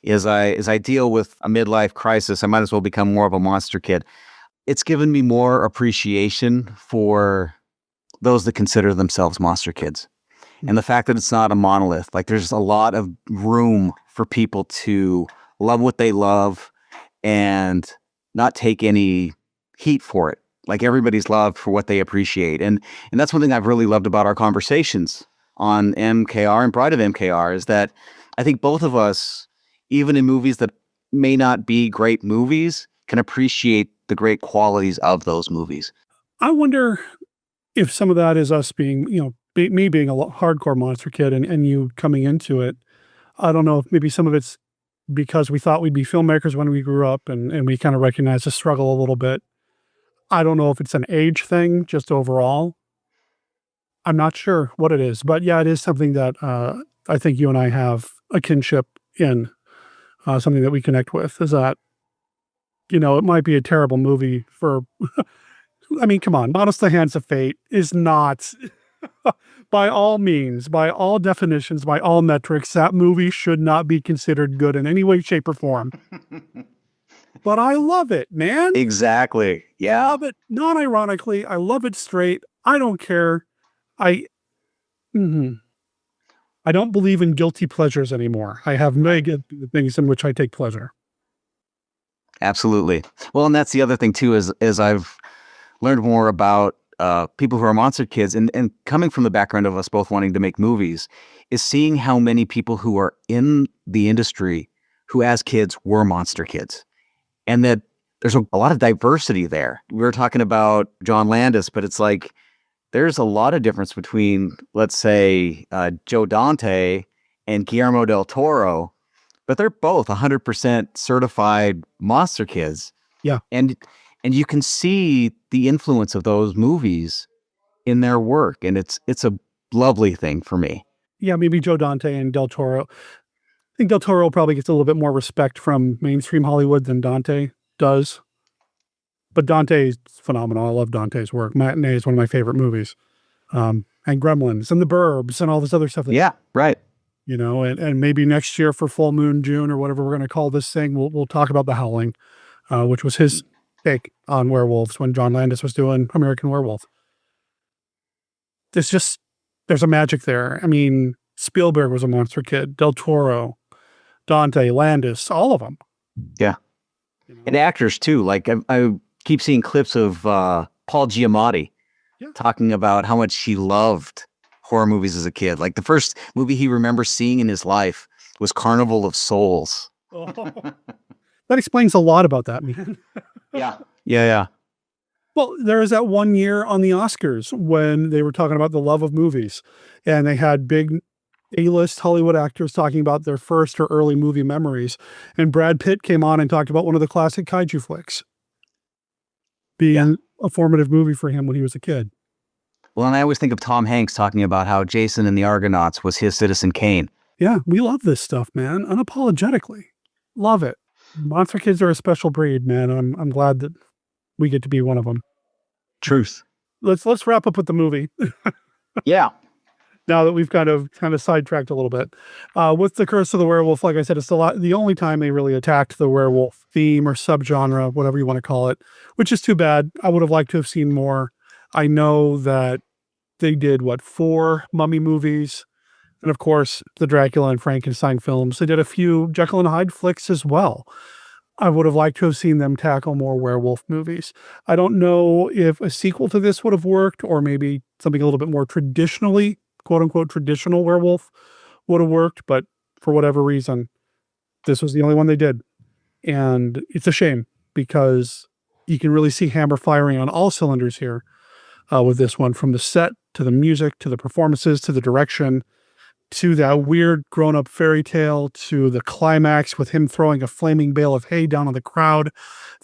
as I deal with a midlife crisis, I might as well become more of a monster kid. It's given me more appreciation for those that consider themselves monster kids. And the fact that it's not a monolith, like there's a lot of room for people to love what they love and not take any heat for it. Like everybody's loved for what they appreciate. And that's one thing I've really loved about our conversations on MKR and Bride of MKR is that I think both of us, even in movies that may not be great movies, can appreciate the great qualities of those movies. I wonder if some of that is us being, me being a hardcore monster kid and you coming into it. I don't know if maybe some of it's because we thought we'd be filmmakers when we grew up and we kind of recognize the struggle a little bit. I don't know if it's an age thing, just overall. I'm not sure what it is, but yeah, it is something that I think you and I have a kinship in, something that we connect with, is that, it might be a terrible movie for, I mean, come on, Modest the Hands of Fate is not, by all means, by all definitions, by all metrics, that movie should not be considered good in any way, shape, or form. But I love it, man. Exactly. Yeah. I love it non-ironically. I love it straight. I don't care. I don't believe in guilty pleasures anymore. I have many things in which I take pleasure. Absolutely. Well, and that's the other thing too, is I've learned more about people who are monster kids and coming from the background of us both wanting to make movies, is seeing how many people who are in the industry who as kids were monster kids. And that there's a lot of diversity there. We were talking about John Landis, but it's like there's a lot of difference between, let's say, Joe Dante and Guillermo del Toro, but they're both 100% certified monster kids. Yeah. And you can see the influence of those movies in their work, and it's a lovely thing for me. Yeah, maybe Joe Dante and del Toro. I think del Toro probably gets a little bit more respect from mainstream Hollywood than Dante does. But Dante's phenomenal. I love Dante's work. Matinee is one of my favorite movies. And Gremlins and The Burbs and all this other stuff. Yeah, right. And maybe next year for Full Moon June or whatever we're going to call this thing, we'll talk about The Howling, which was his take on werewolves when John Landis was doing American Werewolf. There's a magic there. I mean, Spielberg was a monster kid. Del Toro, Dante, Landis, all of them. Yeah. And actors too. Like I keep seeing clips of Paul Giamatti talking about how much he loved horror movies as a kid. Like the first movie he remembers seeing in his life was Carnival of Souls. Oh. That explains a lot about that, man. Yeah. Well, there was that one year on the Oscars when they were talking about the love of movies, and they had big A-list Hollywood actors talking about their first or early movie memories. And Brad Pitt came on and talked about one of the classic kaiju flicks being a formative movie for him when he was a kid. Well, and I always think of Tom Hanks talking about how Jason and the Argonauts was his Citizen Kane. Yeah, we love this stuff, man, unapologetically. Love it. Monster kids are a special breed, man. I'm glad that we get to be one of them. Truth. Let's wrap up with the movie. Yeah. Now that we've kind of sidetracked a little bit. With The Curse of the Werewolf, like I said, it's the only time they really attacked the werewolf theme or subgenre, whatever you want to call it, which is too bad. I would have liked to have seen more. I know that they did, 4 Mummy movies, and of course, the Dracula and Frankenstein films. They did a few Jekyll and Hyde flicks as well. I would have liked to have seen them tackle more werewolf movies. I don't know if a sequel to this would have worked, or maybe something a little bit more traditionally, quote unquote, traditional werewolf would have worked, but for whatever reason, this was the only one they did. And it's a shame because you can really see Hammer firing on all cylinders here with this one, from the set to the music to the performances to the direction to that weird grown-up fairy tale to the climax with him throwing a flaming bale of hay down on the crowd.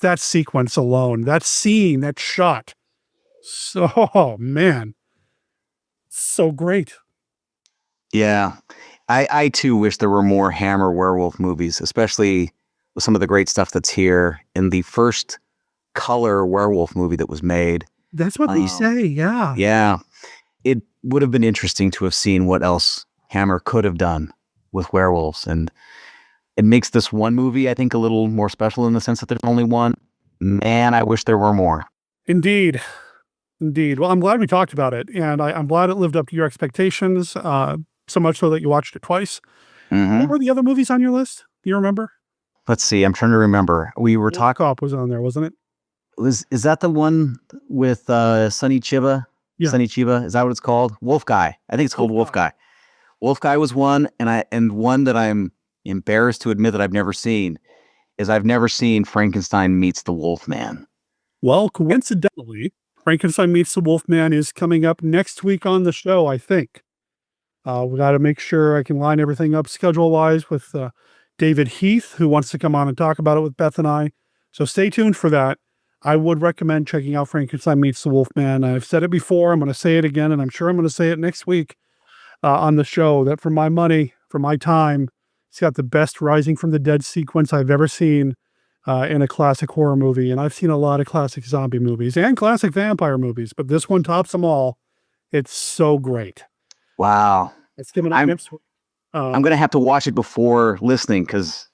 That sequence alone, that scene, that shot. So, man, so great. Yeah. I too wish there were more Hammer werewolf movies, especially with some of the great stuff that's here in the first color werewolf movie that was made. That's what they say, yeah. Yeah. It would have been interesting to have seen what else Hammer could have done with werewolves. And it makes this one movie, I think, a little more special in the sense that there's only one. Man, I wish there were more. Indeed. Well, I'm glad we talked about it, and I'm glad it lived up to your expectations, so much so that you watched it twice. Mm-hmm. What were the other movies on your list? Do you remember? Let's see. I'm trying to remember. We were talking. Cop was on there, wasn't it? Is that the one with Sonny Chiba? Yeah. Sonny Chiba? Is that what it's called? Wolf Guy. I think it's called Wolf Guy. Wolf Guy was one, and one that I'm embarrassed to admit that I've never seen is I've never seen Frankenstein Meets the Wolfman. Well, coincidentally, Frankenstein Meets the Wolfman is coming up next week on the show, I think. We got to make sure I can line everything up schedule-wise with David Heath, who wants to come on and talk about it with Beth and I. So stay tuned for that. I would recommend checking out Frankenstein Meets the Wolfman. I've said it before, I'm going to say it again, and I'm sure I'm going to say it next week on the show, that for my money, for my time, it's got the best Rising from the Dead sequence I've ever seen in a classic horror movie. And I've seen a lot of classic zombie movies and classic vampire movies, but this one tops them all. It's so great. Wow. It's giving I'm going to have to watch it before listening because,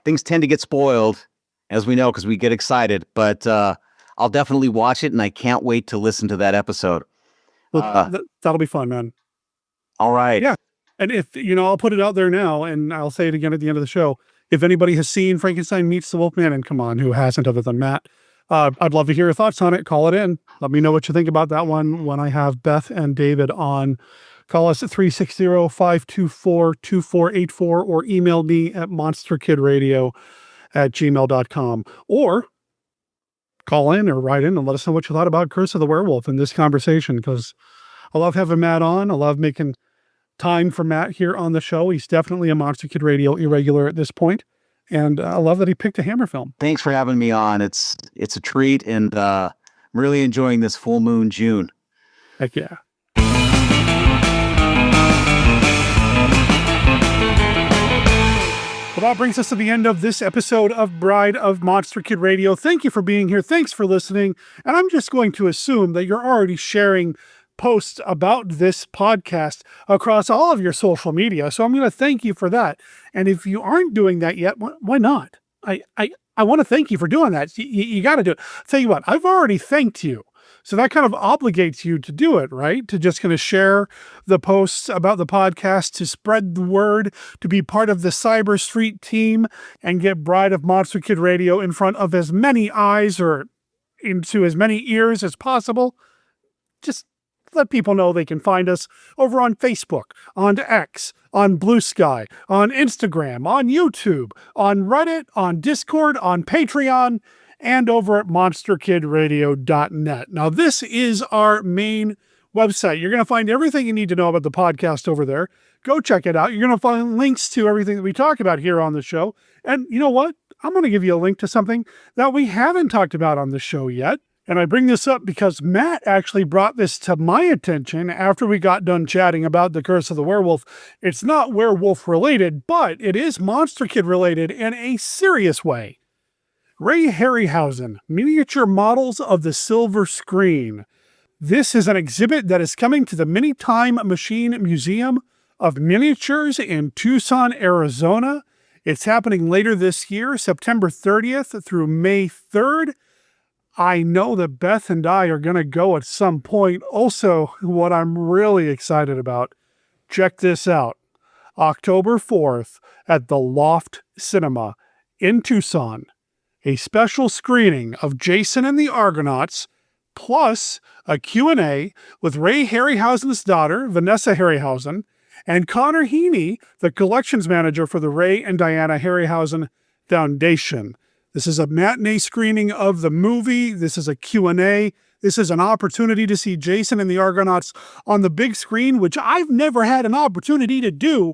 things tend to get spoiled, as we know, because we get excited. But I'll definitely watch it, and I can't wait to listen to that episode. Well, that'll be fun, man. All right. Yeah. And if, I'll put it out there now, and I'll say it again at the end of the show. If anybody has seen Frankenstein Meets the Wolfman, and come on, who hasn't other than Matt, I'd love to hear your thoughts on it. Call it in. Let me know what you think about that one when I have Beth and David on. Call us at 360-524-2484 or email me at monsterkidradio@gmail.com. Or call in or write in and let us know what you thought about Curse of the Werewolf in this conversation, because I love having Matt on. I love making time for Matt here on the show. He's definitely a Monster Kid Radio irregular at this point. And I love that he picked a Hammer film. Thanks for having me on. It's a treat, and I'm really enjoying this full moon June. Heck yeah. Well, that brings us to the end of this episode of Bride of Monster Kid Radio. Thank you for being here. Thanks for listening. And I'm just going to assume that you're already sharing posts about this podcast across all of your social media. So I'm going to thank you for that. And if you aren't doing that yet, why not? I want to thank you for doing that. You got to do it. Tell you what, I've already thanked you. So that kind of obligates you to do it, right? To just kind of share the posts about the podcast, to spread the word, to be part of the Cyber Street team and get Bride of Monster Kid Radio in front of as many eyes or into as many ears as possible. Just let people know they can find us over on Facebook, on X, on Blue Sky, on Instagram, on YouTube, on Reddit, on Discord, on Patreon, and over at monsterkidradio.net. Now, this is our main website. You're going to find everything you need to know about the podcast over there. Go check it out. You're going to find links to everything that we talk about here on the show. And you know what? I'm going to give you a link to something that we haven't talked about on the show yet. And I bring this up because Matt actually brought this to my attention after we got done chatting about The Curse of the Werewolf. It's not werewolf related, but it is Monster Kid related in a serious way. Ray Harryhausen, Miniature Models of the Silver Screen. This is an exhibit that is coming to the Mini Time Machine Museum of Miniatures in Tucson, Arizona. It's happening later this year, September 30th through May 3rd. I know that Beth and I are going to go at some point. Also, what I'm really excited about, check this out. October 4th at the Loft Cinema in Tucson, a special screening of Jason and the Argonauts, plus a Q&A with Ray Harryhausen's daughter, Vanessa Harryhausen, and Connor Heaney, the collections manager for the Ray and Diana Harryhausen Foundation. This is a matinee screening of the movie. This is a Q&A. This is an opportunity to see Jason and the Argonauts on the big screen, which I've never had an opportunity to do.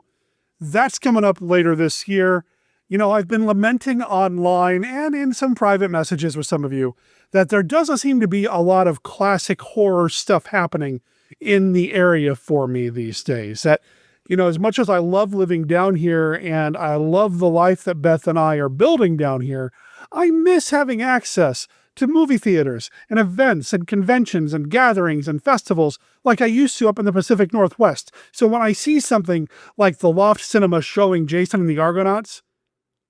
That's coming up later this year. You know, I've been lamenting online and in some private messages with some of you that there doesn't seem to be a lot of classic horror stuff happening in the area for me these days. That, you know, as much as I love living down here and I love the life that Beth and I are building down here, I miss having access to movie theaters and events and conventions and gatherings and festivals like I used to up in the Pacific Northwest. So when I see something like the Loft Cinema showing Jason and the Argonauts,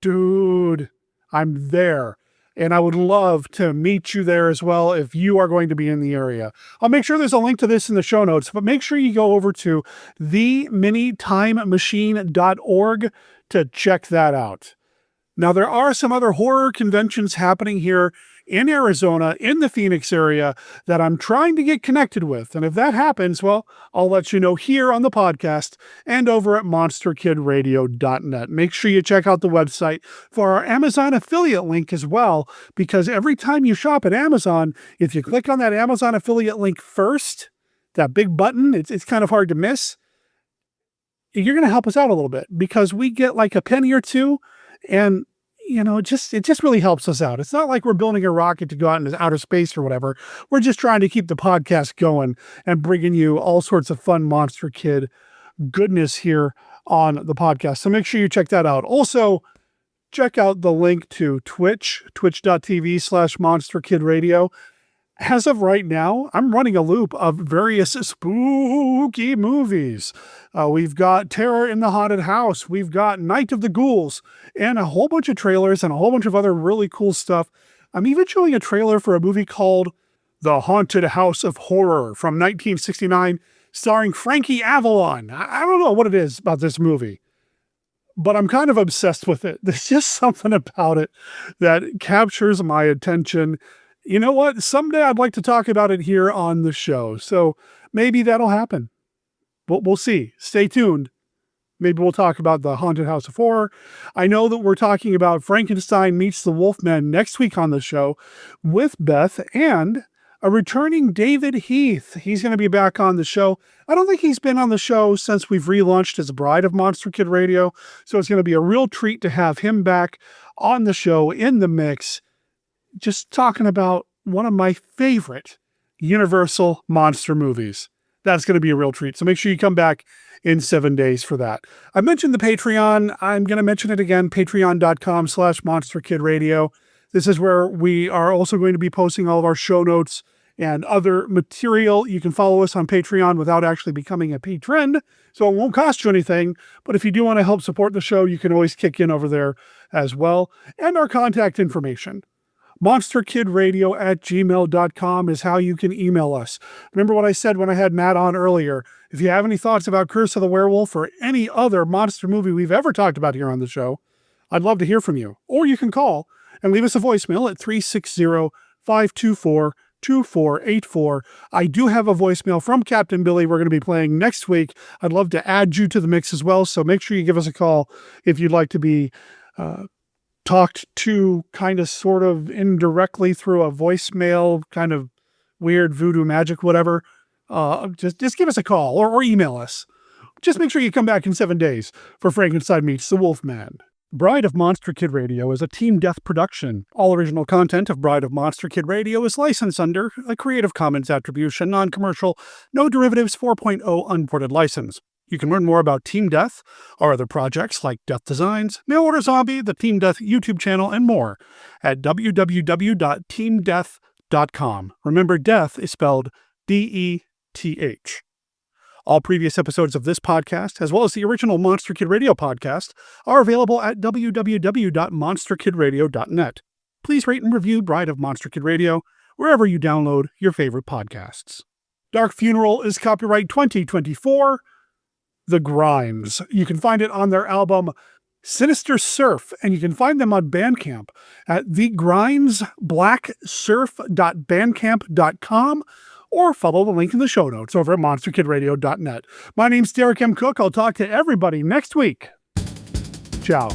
dude, I'm there. And I would love to meet you there as well if you are going to be in the area. I'll make sure there's a link to this in the show notes, but make sure you go over to theminitimemachine.org to check that out. Now, there are some other horror conventions happening here in Arizona, in the Phoenix area, that I'm trying to get connected with. And if that happens, well, I'll let you know here on the podcast and over at monsterkidradio.net. Make sure you check out the website for our Amazon affiliate link as well, because every time you shop at Amazon, if you click on that Amazon affiliate link first, that big button, it's kind of hard to miss. You're going to help us out a little bit because we get like a penny or two. And, you know, it just really helps us out. It's not like we're building a rocket to go out into outer space or whatever. We're just trying to keep the podcast going and bringing you all sorts of fun Monster Kid goodness here on the podcast. So make sure you check that out. Also, check out the link to Twitch, twitch.tv/monsterkidradio. As of right now, I'm running a loop of various spooky movies. We've got Terror in the Haunted House. We've got Night of the Ghouls and a whole bunch of trailers and a whole bunch of other really cool stuff. I'm even showing a trailer for a movie called The Haunted House of Horror from 1969, starring Frankie Avalon. I don't know what it is about this movie, but I'm kind of obsessed with it. There's just something about it that captures my attention. You know what? Someday I'd like to talk about it here on the show. So maybe that'll happen. We'll see. Stay tuned. Maybe we'll talk about the Haunted House of Horror. I know that we're talking about Frankenstein Meets the Wolfman next week on the show with Beth and a returning David Heath. He's going to be back on the show. I don't think he's been on the show since we've relaunched as Bride of Monster Kid Radio. So it's going to be a real treat to have him back on the show in the mix, just talking about one of my favorite Universal monster movies. That's going to be a real treat. So make sure you come back in 7 days for that. I mentioned the Patreon. I'm going to mention it again, patreon.com/monsterkidradio. This is where we are also going to be posting all of our show notes and other material. You can follow us on Patreon without actually becoming a patron, so it won't cost you anything. But if you do want to help support the show, you can always kick in over there as well. And our contact information. monsterkidradio@gmail.com is how you can email us. Remember what I said when I had Matt on earlier. If you have any thoughts about Curse of the Werewolf or any other monster movie we've ever talked about here on the show, I'd love to hear from you. Or you can call and leave us a voicemail at 2484. I do have a voicemail from Captain Billy we're going to be playing next week. I'd love to add you to the mix as well, so make sure you give us a call if you'd like to be talked to kind of sort of indirectly through a voicemail, kind of weird voodoo magic, whatever. Just give us a call or email us. Just make sure you come back in 7 days for Frankenstein Meets the Wolfman. Bride of Monster Kid Radio is a Team Death production. All original content of Bride of Monster Kid Radio is licensed under a Creative Commons Attribution, Non-Commercial, No Derivatives 4.0 Unported license. You can learn more about Team Death, our other projects like Death Designs, Mail Order Zombie, the Team Death YouTube channel, and more at www.teamdeath.com. Remember, death is spelled D-E-T-H. All previous episodes of this podcast, as well as the original Monster Kid Radio podcast, are available at www.monsterkidradio.net. Please rate and review Bride of Monster Kid Radio wherever you download your favorite podcasts. Dark Funeral is copyright 2024, The Grinds. You can find it on their album Sinister Surf, and you can find them on Bandcamp at thegrindsblacksurf.bandcamp.com, or follow the link in the show notes over at monsterkidradio.net. My name's Derek M. Cook. I'll talk to everybody next week. Ciao.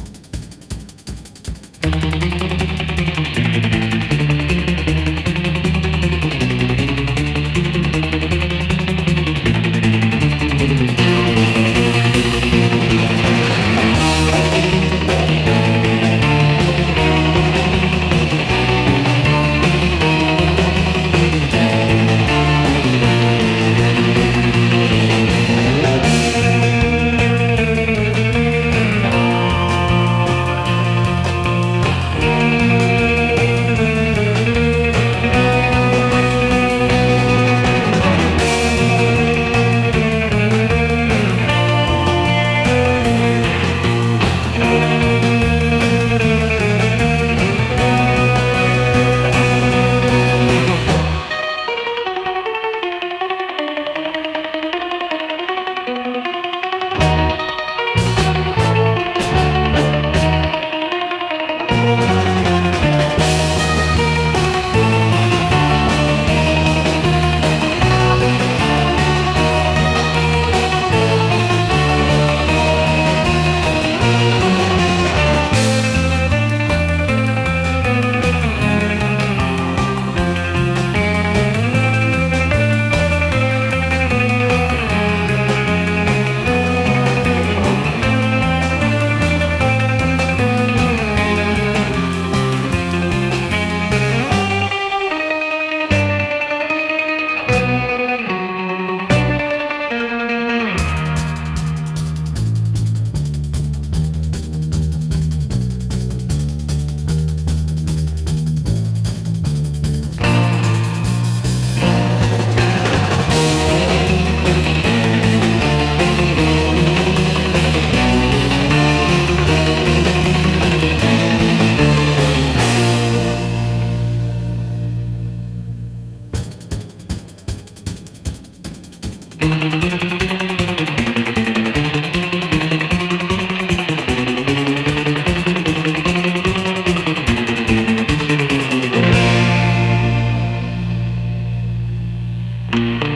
Thank you.